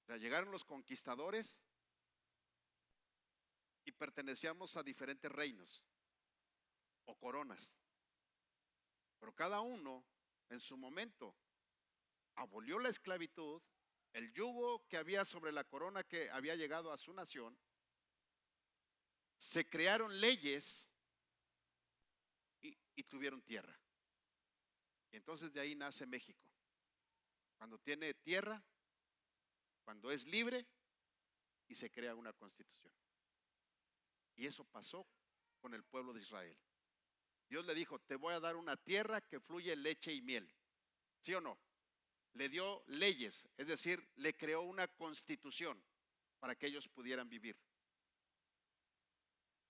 O sea, llegaron los conquistadores y pertenecíamos a diferentes reinos o coronas. Pero cada uno en su momento abolió la esclavitud, el yugo que había sobre la corona que había llegado a su nación. Se crearon leyes y tuvieron tierra. Y entonces de ahí nace México. Cuando tiene tierra, cuando es libre y se crea una constitución. Y eso pasó con el pueblo de Israel. Dios le dijo: te voy a dar una tierra que fluye leche y miel. ¿Sí o no? Le dio leyes, es decir, le creó una constitución para que ellos pudieran vivir.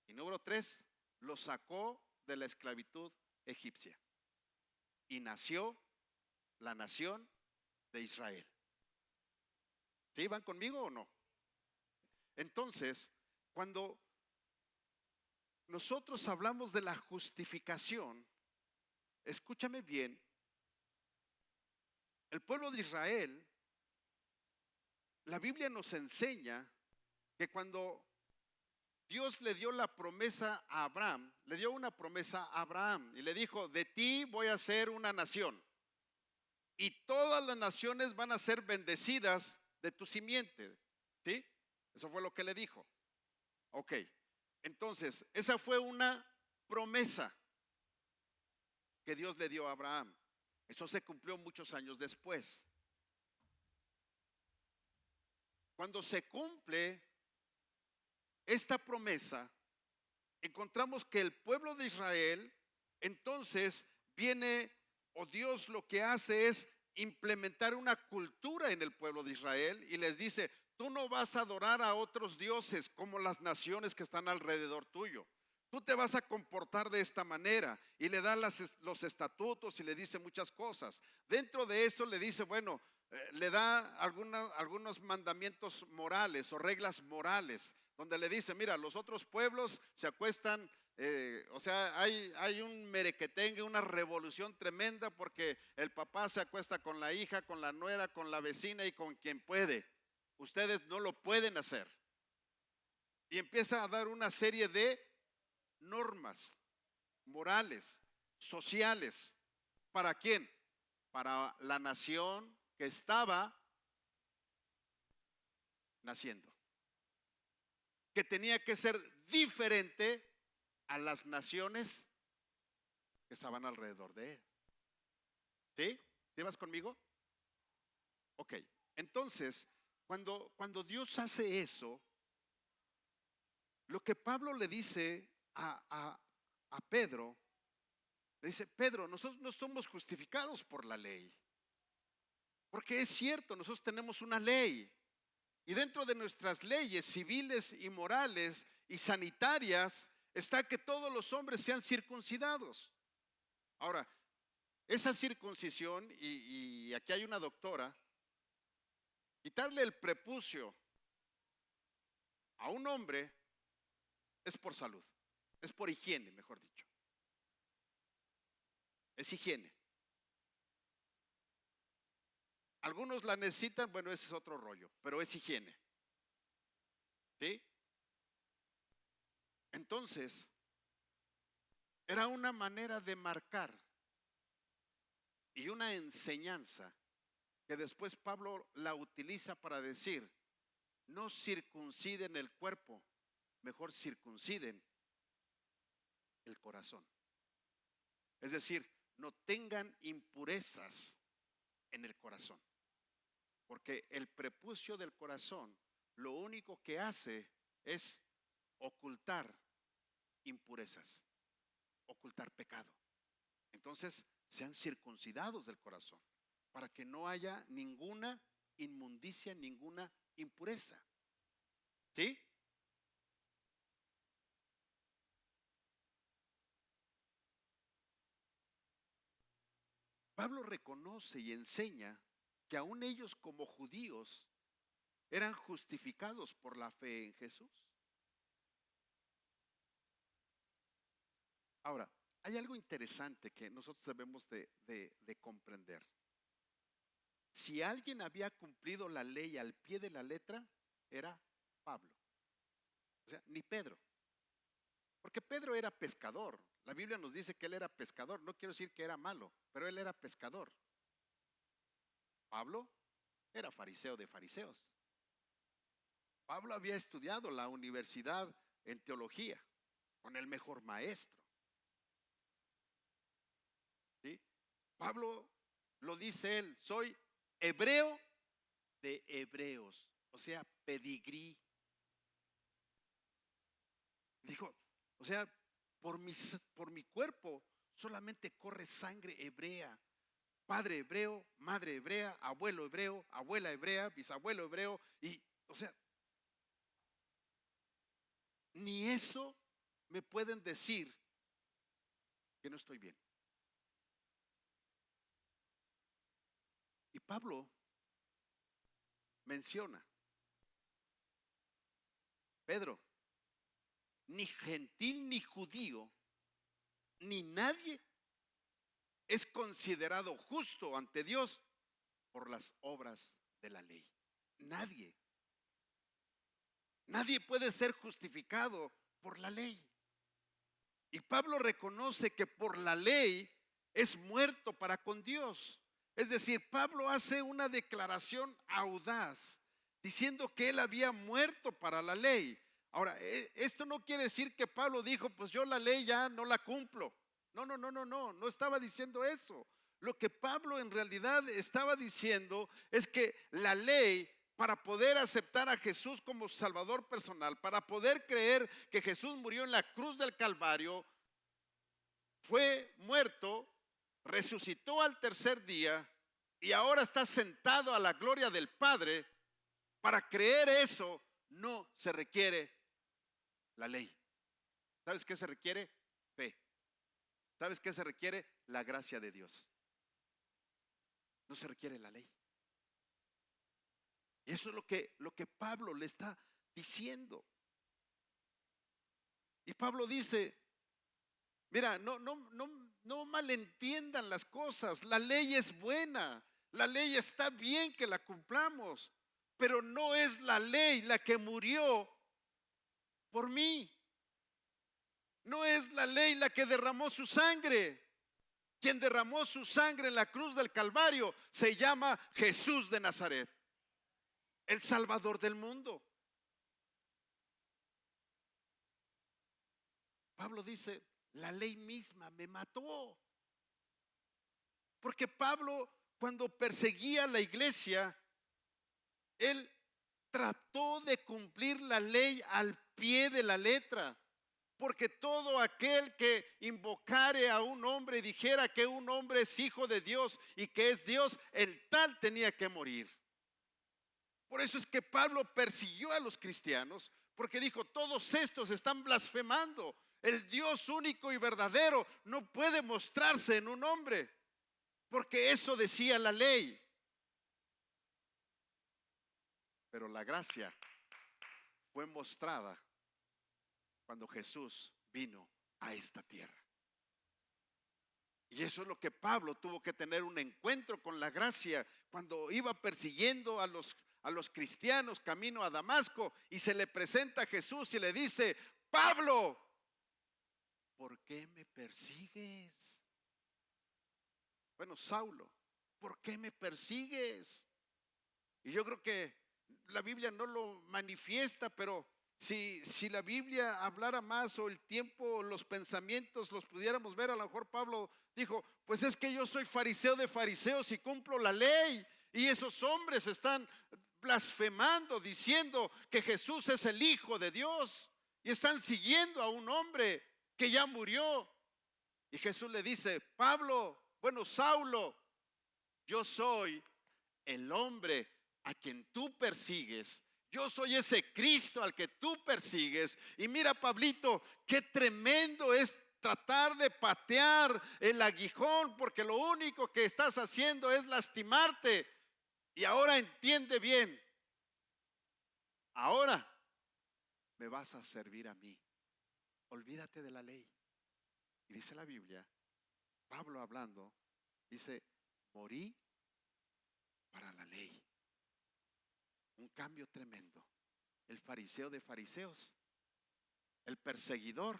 Y número 3, lo sacó de la esclavitud egipcia. Y nació la nación de Israel. ¿Sí? ¿Van conmigo o no? Entonces, cuando nosotros hablamos de la justificación, escúchame bien, el pueblo de Israel, la Biblia nos enseña que cuando Dios le dio la promesa a Abraham, le dio una promesa a Abraham y le dijo, de ti voy a hacer una nación y todas las naciones van a ser bendecidas de tu simiente. ¿Sí? Eso fue lo que le dijo. Ok, entonces esa fue una promesa que Dios le dio a Abraham. Eso se cumplió muchos años después. Cuando se cumple esta promesa, encontramos que el pueblo de Israel, entonces viene, o Dios lo que hace es implementar una cultura en el pueblo de Israel y les dice, tú no vas a adorar a otros dioses como las naciones que están alrededor tuyo. Tú te vas a comportar de esta manera y le da los estatutos y le dice muchas cosas. Dentro de eso le dice, bueno, le da algunos mandamientos morales o reglas morales, donde le dice, mira, los otros pueblos se acuestan, o sea, hay un merequetengue, una revolución tremenda porque el papá se acuesta con la hija, con la nuera, con la vecina y con quien puede. Ustedes no lo pueden hacer. Y empieza a dar una serie de normas morales, sociales. ¿Para quién? Para la nación que estaba naciendo, que tenía que ser diferente a las naciones que estaban alrededor de él. ¿Sí? ¿Sí vas conmigo? Ok, entonces, cuando Dios hace eso, lo que Pablo le dice a Pedro, le dice, Pedro, nosotros no somos justificados por la ley, porque es cierto, nosotros tenemos una ley, y dentro de nuestras leyes civiles y morales y sanitarias está que todos los hombres sean circuncidados. Ahora, esa circuncisión, y aquí hay una doctora, quitarle el prepucio a un hombre es por salud, es por higiene, mejor dicho. Es higiene. Algunos la necesitan, bueno, ese es otro rollo, pero es higiene. ¿Sí? Entonces, era una manera de marcar y una enseñanza que después Pablo la utiliza para decir, no circunciden el cuerpo, mejor circunciden el corazón. Es decir, no tengan impurezas en el corazón, porque el prepucio del corazón lo único que hace es ocultar impurezas, ocultar pecado. Entonces, sean circuncidados del corazón para que no haya ninguna inmundicia, ninguna impureza. ¿Sí? Pablo reconoce y enseña que aún ellos como judíos eran justificados por la fe en Jesús. Ahora, hay algo interesante que nosotros debemos de comprender. Si alguien había cumplido la ley al pie de la letra, era Pablo. O sea, ni Pedro. Porque Pedro era pescador. La Biblia nos dice que él era pescador. No quiero decir que era malo, pero él era pescador. Pablo era fariseo de fariseos. Pablo había estudiado la universidad en teología con el mejor maestro. ¿Sí? Pablo lo dice él, soy hebreo de hebreos, o sea, pedigrí. Dijo, o sea, por mi cuerpo solamente corre sangre hebrea. Padre hebreo, madre hebrea, abuelo hebreo, abuela hebrea, bisabuelo hebreo. Y, o sea, ni eso me pueden decir que no estoy bien. Y Pablo menciona, Pedro, ni gentil ni judío, ni nadie es considerado justo ante Dios por las obras de la ley. Nadie. Nadie puede ser justificado por la ley. Y Pablo reconoce que por la ley es muerto para con Dios. Es decir, Pablo hace una declaración audaz diciendo que él había muerto para la ley. Ahora, esto no quiere decir que Pablo dijo, pues yo la ley ya no la cumplo. No estaba diciendo eso. Lo que Pablo en realidad estaba diciendo es que la ley, para poder aceptar a Jesús como Salvador personal, para poder creer que Jesús murió en la cruz del Calvario, fue muerto, resucitó al tercer día y ahora está sentado a la gloria del Padre. Para creer eso no se requiere la ley. ¿Sabes qué se requiere? Fe. ¿Sabes qué se requiere? La gracia de Dios. No se requiere la ley. Y eso es lo que Pablo le está diciendo. Y Pablo dice, mira, no malentiendan las cosas. La ley es buena. La ley está bien que la cumplamos. Pero no es la ley la que murió por mí. No es la ley la que derramó su sangre. Quien derramó su sangre en la cruz del Calvario se llama Jesús de Nazaret, el Salvador del mundo. Pablo dice, la ley misma me mató. Porque Pablo, cuando perseguía la iglesia, él trató de cumplir la ley al pie de la letra. Porque todo aquel que invocare a un hombre y dijera que un hombre es hijo de Dios y que es Dios, el tal tenía que morir. Por eso es que Pablo persiguió a los cristianos, porque dijo, todos estos están blasfemando. El Dios único y verdadero no puede mostrarse en un hombre, porque eso decía la ley. Pero la gracia fue mostrada cuando Jesús vino a esta tierra. Y eso es lo que Pablo tuvo que tener un encuentro con la gracia cuando iba persiguiendo a los cristianos camino a Damasco y se le presenta a Jesús y le dice, Pablo, ¿por qué me persigues? Bueno, Saulo, ¿por qué me persigues? Y yo creo que la Biblia no lo manifiesta, pero si la Biblia hablara más o el tiempo, los pensamientos los pudiéramos ver, a lo mejor Pablo dijo, pues es que yo soy fariseo de fariseos y cumplo la ley. Y esos hombres están blasfemando, diciendo que Jesús es el Hijo de Dios. Y están siguiendo a un hombre que ya murió. Y Jesús le dice, Pablo, bueno, Saulo, yo soy el hombre a quien tú persigues. Yo soy ese Cristo al que tú persigues. Y mira, Pablito, qué tremendo es tratar de patear el aguijón, porque lo único que estás haciendo es lastimarte. Y ahora entiende bien. Ahora me vas a servir a mí. Olvídate de la ley. Y dice la Biblia, Pablo hablando, dice, morí para la ley. Un cambio tremendo. El fariseo de fariseos, el perseguidor,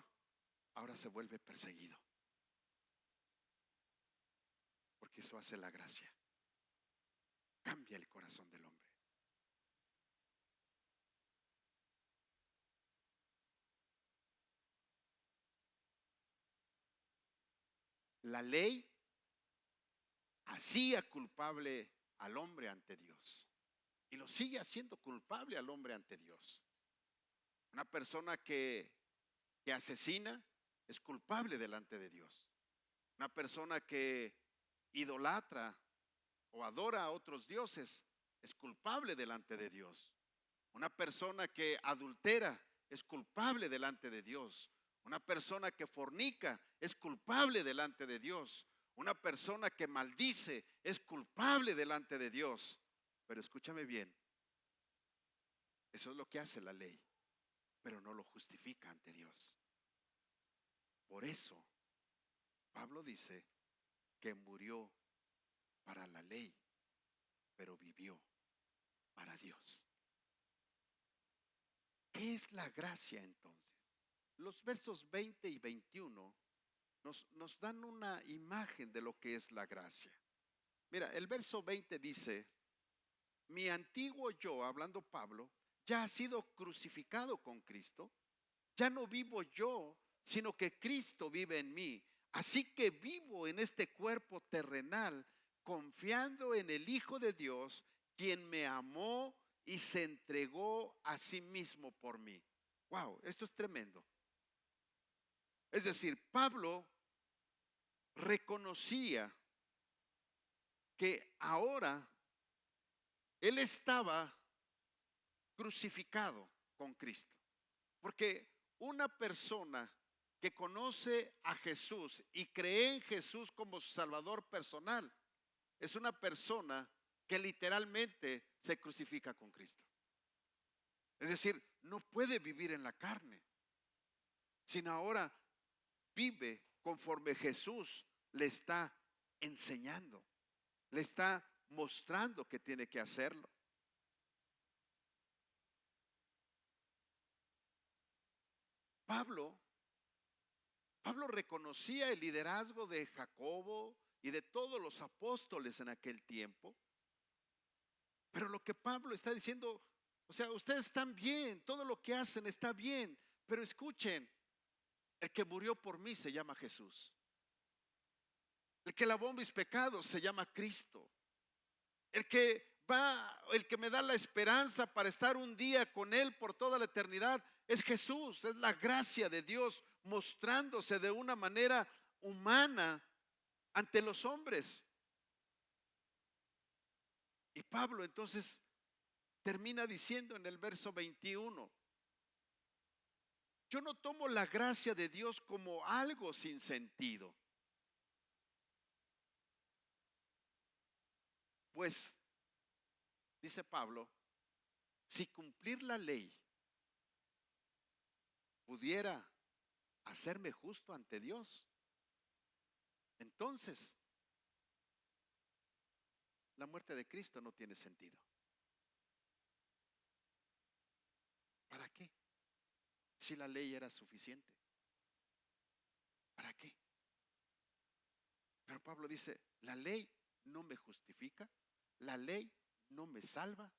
ahora se vuelve perseguido. Porque eso hace la gracia. Cambia el corazón del hombre. La ley hacía culpable al hombre ante Dios. Y lo sigue haciendo culpable al hombre ante Dios. Una persona que asesina es culpable delante de Dios. Una persona que idolatra o adora a otros dioses es culpable delante de Dios. Una persona que adultera es culpable delante de Dios. Una persona que fornica es culpable delante de Dios. Una persona que maldice es culpable delante de Dios. Pero escúchame bien, eso es lo que hace la ley, pero no lo justifica ante Dios. Por eso, Pablo dice que murió para la ley, pero vivió para Dios. ¿Qué es la gracia entonces? Los versos 20 y 21 nos dan una imagen de lo que es la gracia. Mira, el verso 20 dice: mi antiguo yo, hablando Pablo, ya ha sido crucificado con Cristo. Ya no vivo yo, sino que Cristo vive en mí. Así que vivo en este cuerpo terrenal, confiando en el Hijo de Dios, quien me amó y se entregó a sí mismo por mí. Wow, esto es tremendo. Es decir, Pablo reconocía que ahora él estaba crucificado con Cristo. Porque una persona que conoce a Jesús y cree en Jesús como su Salvador personal es una persona que literalmente se crucifica con Cristo. Es decir, no puede vivir en la carne, sino ahora vive conforme Jesús le está enseñando, le está mostrando que tiene que hacerlo. Pablo reconocía el liderazgo de Jacobo y de todos los apóstoles en aquel tiempo. Pero lo que Pablo está diciendo, o sea, ustedes están bien, todo lo que hacen está bien, pero escuchen, el que murió por mí se llama Jesús. El que lavó mis pecados se llama Cristo. El que me da la esperanza para estar un día con Él por toda la eternidad es Jesús. Es la gracia de Dios mostrándose de una manera humana ante los hombres. Y Pablo entonces termina diciendo en el verso 21: yo no tomo la gracia de Dios como algo sin sentido, pues, dice Pablo, si cumplir la ley pudiera hacerme justo ante Dios, entonces la muerte de Cristo no tiene sentido. ¿Para qué? Si la ley era suficiente. ¿Para qué? Pero Pablo dice, la ley no me justifica, la ley no me salva,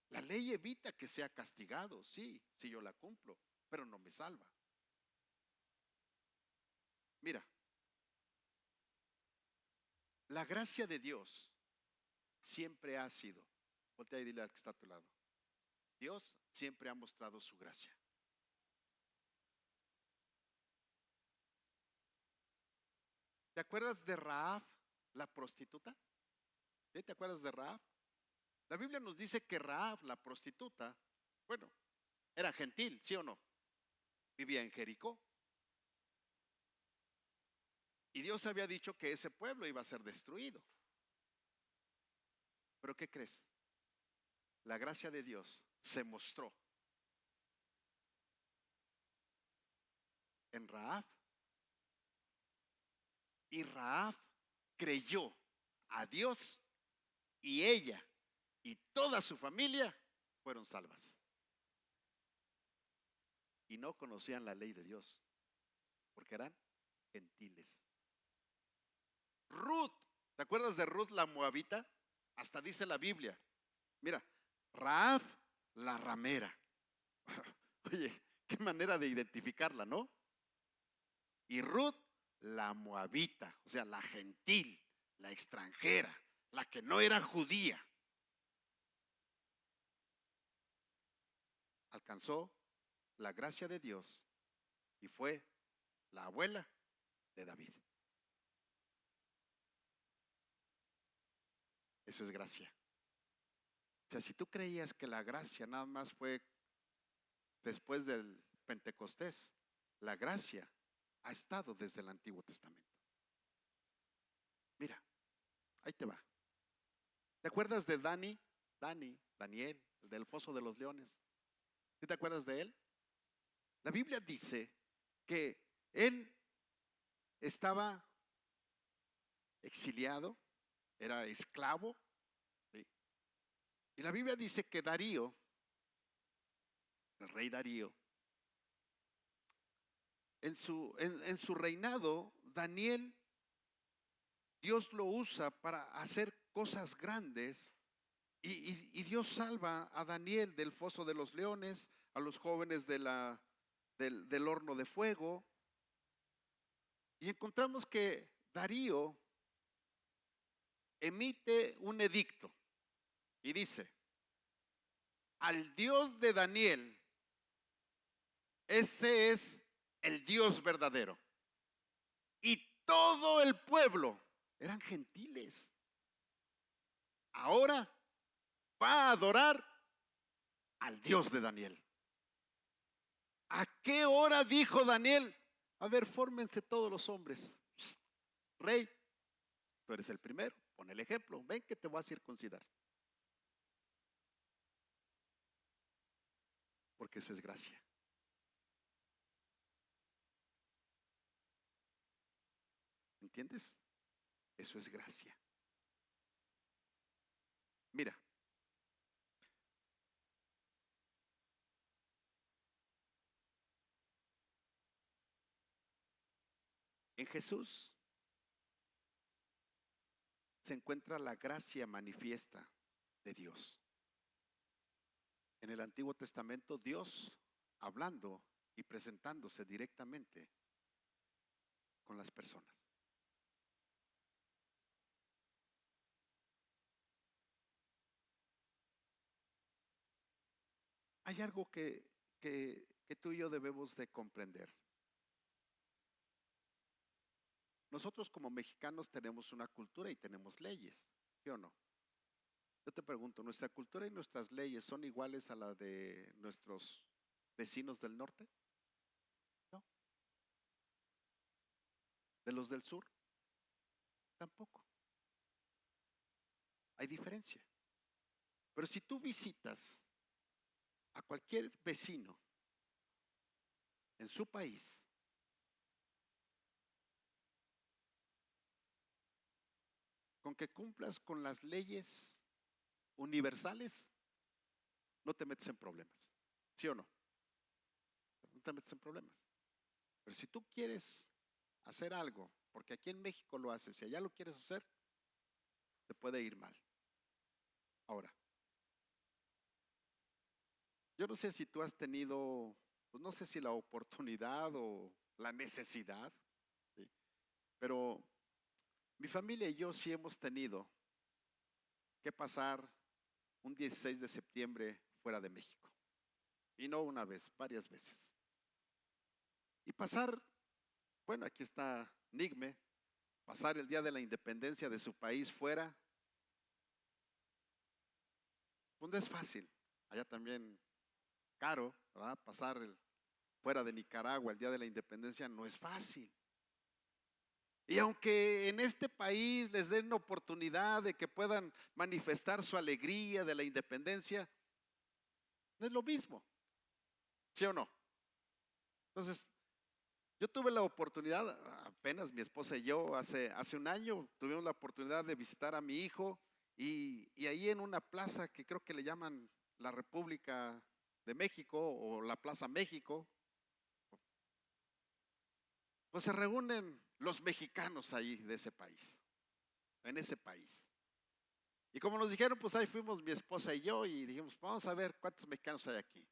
la ley evita que sea castigado, sí, si yo la cumplo, pero no me salva. Mira, la gracia de Dios siempre ha sido, voltea y dile al que está a tu lado, Dios siempre ha mostrado su gracia. ¿Te acuerdas de Rahab, la prostituta? ¿Sí? ¿Te acuerdas de Rahab? La Biblia nos dice que Rahab, la prostituta, bueno, era gentil, ¿sí o no? Vivía en Jericó. Y Dios había dicho que ese pueblo iba a ser destruido. ¿Pero qué crees? La gracia de Dios se mostró en Rahab. Y Rahab creyó a Dios y ella y toda su familia fueron salvas. Y no conocían la ley de Dios porque eran gentiles. Ruth, ¿te acuerdas de Ruth la moabita? Hasta dice la Biblia. Mira, Rahab la ramera. Oye, qué manera de identificarla, ¿no? Y Ruth la moabita, o sea, la gentil, la extranjera, la que no era judía. Alcanzó la gracia de Dios y fue la abuela de David. Eso es gracia. O sea, si tú creías que la gracia nada más fue después del Pentecostés, la gracia ha estado desde el Antiguo Testamento. Mira, ahí te va. ¿Te acuerdas de Daniel, el del foso de los leones? ¿Sí te acuerdas de él? La Biblia dice que él estaba exiliado, era esclavo. ¿Sí? Y la Biblia dice que Darío, el rey Darío, en su reinado, Daniel, Dios lo usa para hacer cosas grandes y Dios salva a Daniel del foso de los leones, a los jóvenes del horno de fuego. Y encontramos que Darío emite un edicto y dice, al Dios de Daniel, ese es el Dios verdadero. Y todo el pueblo eran gentiles. Ahora va a adorar al Dios de Daniel. ¿A qué hora dijo Daniel? A ver, fórmense todos los hombres. Rey, tú eres el primero, pon el ejemplo, ven que te voy a circuncidar. Porque eso es gracia. ¿Entiendes? Eso es gracia. Mira, en Jesús se encuentra la gracia manifiesta de Dios. En el Antiguo Testamento, Dios hablando y presentándose directamente con las personas. Hay algo que tú y yo debemos de comprender. Nosotros como mexicanos tenemos una cultura y tenemos leyes, ¿sí o no? Yo te pregunto, ¿nuestra cultura y nuestras leyes son iguales a la de nuestros vecinos del norte? No. ¿De los del sur? Tampoco. Hay diferencia. Pero si tú visitas a cualquier vecino en su país, con que cumplas con las leyes universales, no te metes en problemas. ¿Sí o no? No te metes en problemas. Pero si tú quieres hacer algo, porque aquí en México lo haces y allá lo quieres hacer, te puede ir mal. Ahora, yo no sé si tú has tenido, pues no sé si la oportunidad o la necesidad, ¿sí? Pero mi familia y yo sí hemos tenido que pasar un 16 de septiembre fuera de México. Y no una vez, varias veces. Y pasar, bueno, aquí está Nigme, pasar el día de la independencia de su país fuera, pues no es fácil. Allá también caro, ¿verdad? Fuera de Nicaragua el día de la independencia no es fácil. Y aunque en este país les den oportunidad de que puedan manifestar su alegría de la independencia, no es lo mismo, ¿sí o no? Entonces, yo tuve la oportunidad, apenas mi esposa y yo, hace un año, tuvimos la oportunidad de visitar a mi hijo y ahí en una plaza que creo que le llaman la República de México o la Plaza México, pues se reúnen los mexicanos ahí de ese país, en ese país. Y como nos dijeron, pues ahí fuimos mi esposa y yo y dijimos, vamos a ver cuántos mexicanos hay aquí.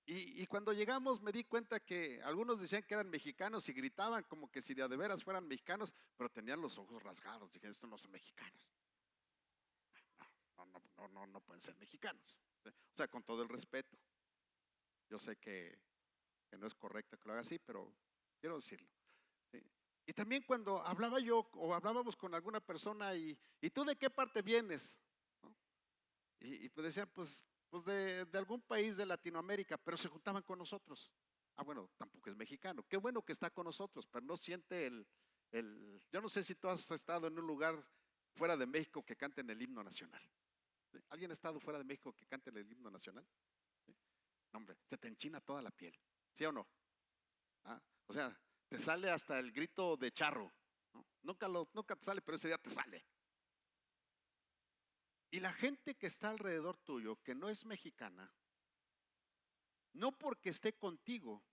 Y cuando llegamos me di cuenta que algunos decían que eran mexicanos y gritaban como que si de veras fueran mexicanos, pero tenían los ojos rasgados. Dije, estos no son mexicanos. No pueden ser mexicanos. ¿Sí? O sea, con todo el respeto. Yo sé que no es correcto que lo haga así, pero quiero decirlo. ¿Sí? Y también cuando hablaba yo o hablábamos con alguna persona ¿y tú de qué parte vienes? ¿No? Y pues decían, pues de algún país de Latinoamérica, pero se juntaban con nosotros. Ah, bueno, tampoco es mexicano. Qué bueno que está con nosotros, pero no siente yo no sé si tú has estado en un lugar fuera de México que canten el himno nacional. ¿Sí? ¿Alguien ha estado fuera de México que canten el himno nacional? ¿Sí? No, hombre, te enchina toda la piel, ¿sí o no? ¿Ah? O sea, te sale hasta el grito de charro, ¿no? Nunca te sale, pero ese día te sale. Y la gente que está alrededor tuyo, que no es mexicana, no porque esté contigo,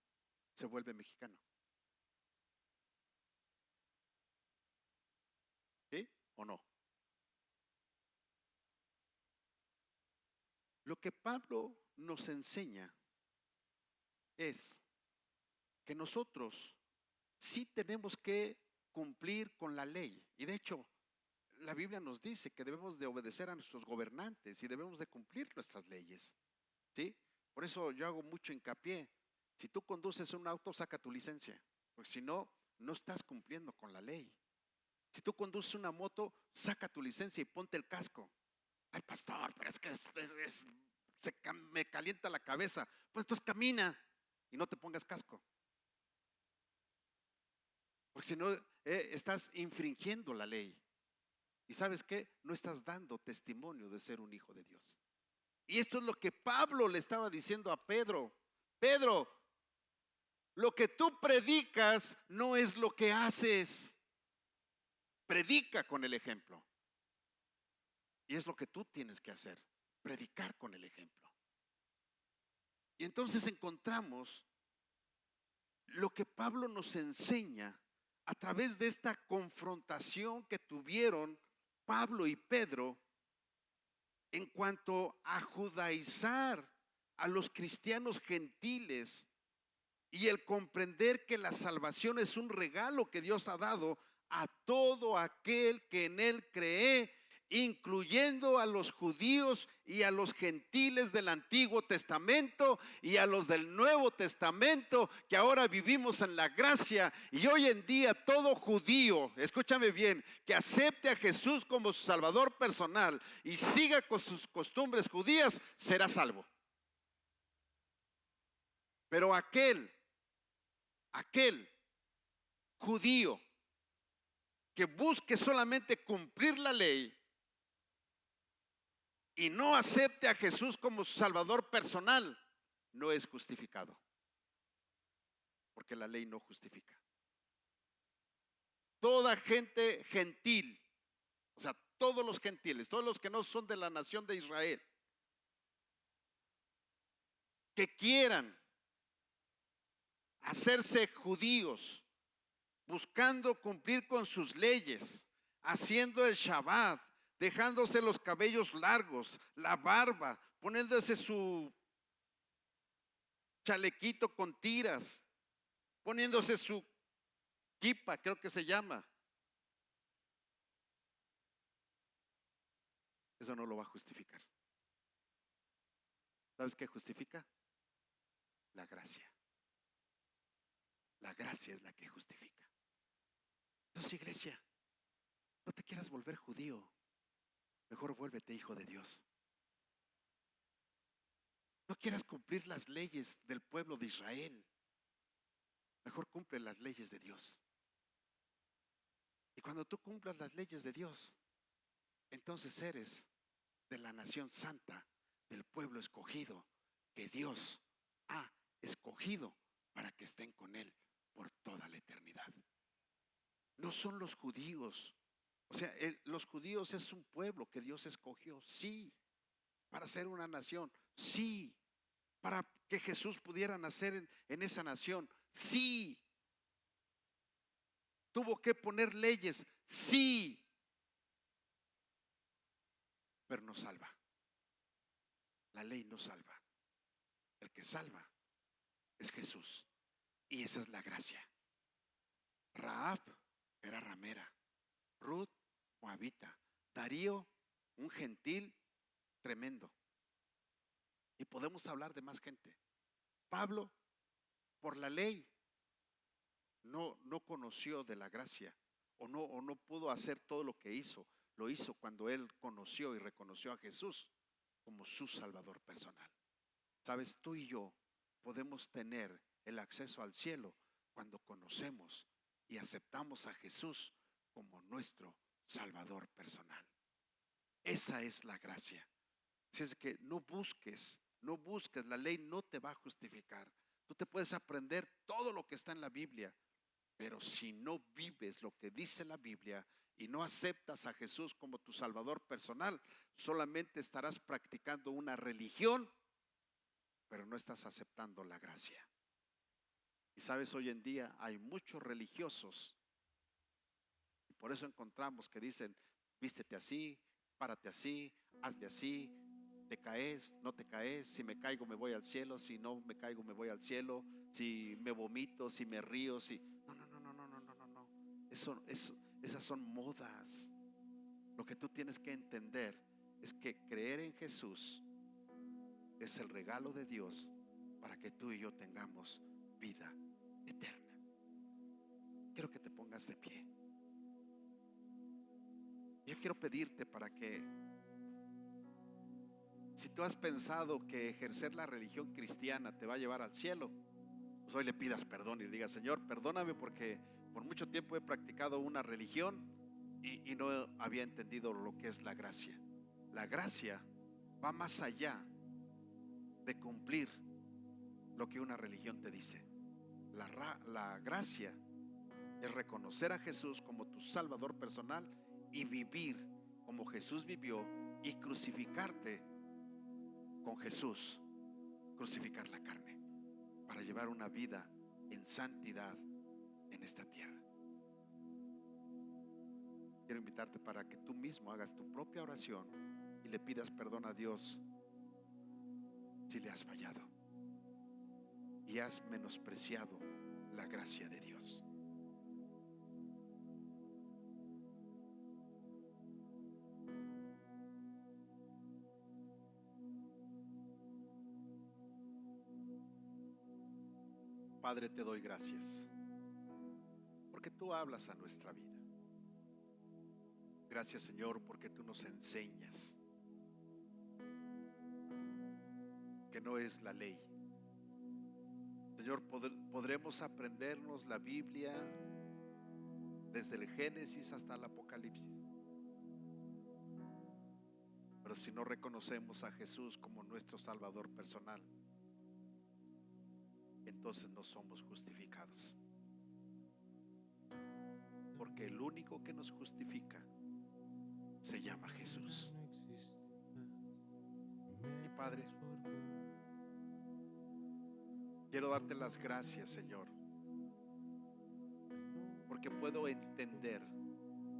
se vuelve mexicano. ¿Sí o no? Lo que Pablo nos enseña es que nosotros sí tenemos que cumplir con la ley. Y de hecho, la Biblia nos dice que debemos de obedecer a nuestros gobernantes y debemos de cumplir nuestras leyes. ¿Sí? Por eso yo hago mucho hincapié. Si tú conduces un auto, saca tu licencia, porque si no, no estás cumpliendo con la ley. Si tú conduces una moto, saca tu licencia y ponte el casco. Ay, pastor, pero es que me calienta la cabeza. Pues entonces camina y no te pongas casco. Porque si no, estás infringiendo la ley. ¿Y sabes qué? No estás dando testimonio de ser un hijo de Dios. Y esto es lo que Pablo le estaba diciendo a Pedro. Pedro, lo que tú predicas no es lo que haces. Predica con el ejemplo. Y es lo que tú tienes que hacer, predicar con el ejemplo. Y entonces encontramos lo que Pablo nos enseña a través de esta confrontación que tuvieron Pablo y Pedro en cuanto a judaizar a los cristianos gentiles y el comprender que la salvación es un regalo que Dios ha dado a todo aquel que en él cree, incluyendo a los judíos y a los gentiles del Antiguo Testamento y a los del Nuevo Testamento, que ahora vivimos en la gracia. Y hoy en día todo judío, escúchame bien, que acepte a Jesús como su Salvador personal y siga con sus costumbres judías, será salvo. Pero aquel judío que busque solamente cumplir la ley y no acepte a Jesús como su Salvador personal, no es justificado, porque la ley no justifica. Toda gente gentil, o sea, todos los gentiles, todos los que no son de la nación de Israel, que quieran hacerse judíos, buscando cumplir con sus leyes, haciendo el Shabbat, dejándose los cabellos largos, la barba, poniéndose su chalequito con tiras, poniéndose su kipa, creo que se llama. Eso no lo va a justificar. ¿Sabes qué justifica? La gracia. La gracia es la que justifica. Entonces, iglesia, no te quieras volver judío, mejor vuélvete hijo de Dios. No quieras cumplir las leyes del pueblo de Israel, mejor cumple las leyes de Dios. Y cuando tú cumplas las leyes de Dios, entonces eres de la nación santa, del pueblo escogido, que Dios ha escogido para que estén con Él por toda la eternidad. No son los judíos. O sea, los judíos es un pueblo que Dios escogió, sí, para ser una nación, sí, para que Jesús pudiera nacer en esa nación, sí. Tuvo que poner leyes, sí, pero no salva. La ley no salva. El que salva es Jesús. Y esa es la gracia. Rahab era ramera, Ruth moabita, Darío un gentil tremendo. Y podemos hablar de más gente. Pablo, por la ley, no conoció de la gracia o no pudo hacer todo lo que hizo. Lo hizo cuando él conoció y reconoció a Jesús como su Salvador personal. Sabes, tú y yo podemos tener el acceso al cielo cuando conocemos y aceptamos a Jesús como nuestro Salvador personal. Esa es la gracia. Así es que no busques, la ley no te va a justificar. Tú te puedes aprender todo lo que está en la Biblia, Pero si no vives lo que dice la Biblia y no aceptas a Jesús como tu Salvador personal, solamente estarás practicando una religión, pero no estás aceptando la gracia. Y sabes, hoy en día hay muchos religiosos, y por eso encontramos que dicen, vístete así, párate así, hazle así, te caes, no te caes, si me caigo me voy al cielo, si no me caigo me voy al cielo, si me vomito, si me río, si... No, no, no, no, no, no, no, no, no. Esas son modas. Lo que tú tienes que entender es que creer en Jesús es el regalo de Dios para que tú y yo tengamos vida eterna. Quiero que te pongas de pie. Yo quiero pedirte para que, si tú has pensado que ejercer la religión cristiana te va a llevar al cielo, pues hoy le pidas perdón y le digas, Señor, perdóname porque por mucho tiempo he practicado una religión y no había entendido lo que es la gracia. La gracia va más allá de cumplir lo que una religión te dice. La gracia es reconocer a Jesús como tu Salvador personal y vivir como Jesús vivió y crucificarte con Jesús, crucificar la carne para llevar una vida en santidad en esta tierra. Quiero invitarte para que tú mismo hagas tu propia oración y le pidas perdón a Dios si le has fallado y has menospreciado la gracia de Dios. Padre, te doy gracias porque tú hablas a nuestra vida. Gracias, Señor, porque tú nos enseñas que no es la ley. Señor, podremos aprendernos la Biblia desde el Génesis hasta el Apocalipsis, pero si no reconocemos a Jesús como nuestro Salvador personal, entonces no somos justificados, porque el único que nos justifica se llama Jesús. Y Padre, quiero darte las gracias, Señor, porque puedo entender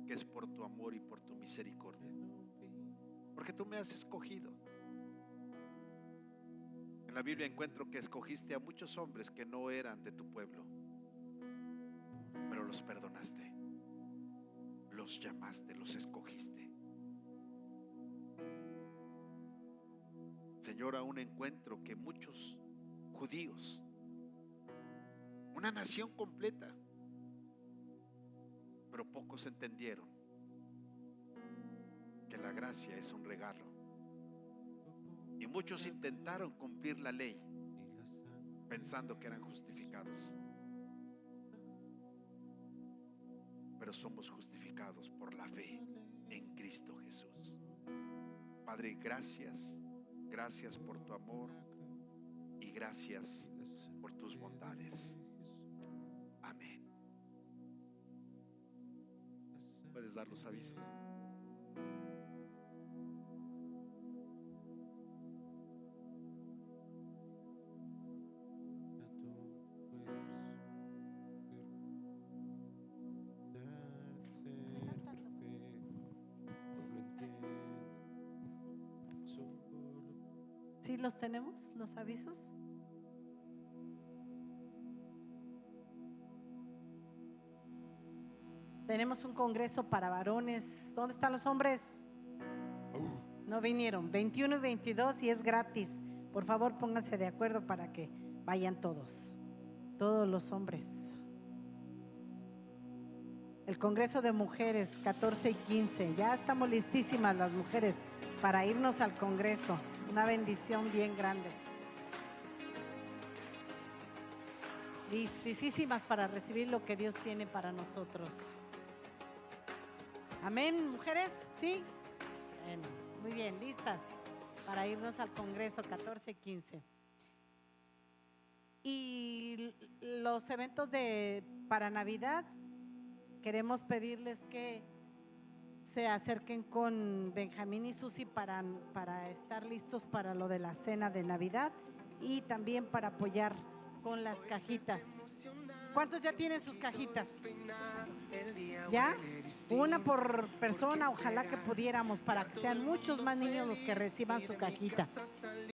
que es por tu amor y por tu misericordia, porque tú me has escogido. En la Biblia encuentro que escogiste a muchos hombres que no eran de tu pueblo, pero los perdonaste, los llamaste, los escogiste. Señor, aún encuentro que muchos judíos, una nación completa, pero pocos entendieron que la gracia es un regalo. Y muchos intentaron cumplir la ley pensando que eran justificados, pero somos justificados por la fe en Cristo Jesús. Padre, gracias, gracias por tu amor y gracias por tus bondades. Amén. Puedes dar los avisos. ¿Sí los tenemos, los avisos? Tenemos un congreso para varones. ¿Dónde están los hombres? No vinieron. 21 y 22 y es gratis. Por favor, pónganse de acuerdo para que vayan todos los hombres. El congreso de mujeres 14 y 15. Ya estamos listísimas las mujeres para irnos al congreso. Una bendición bien grande. Listísimas para recibir lo que Dios tiene para nosotros. Amén, mujeres, ¿sí? Bueno, muy bien, listas para irnos al congreso 14 y 15. Y los eventos para Navidad, queremos pedirles que se acerquen con Benjamín y Susi para estar listos para lo de la cena de Navidad y también para apoyar con las cajitas. ¿Cuántos ya tienen sus cajitas? ¿Ya? Una por persona, ojalá que pudiéramos, para que sean muchos más niños los que reciban su cajita.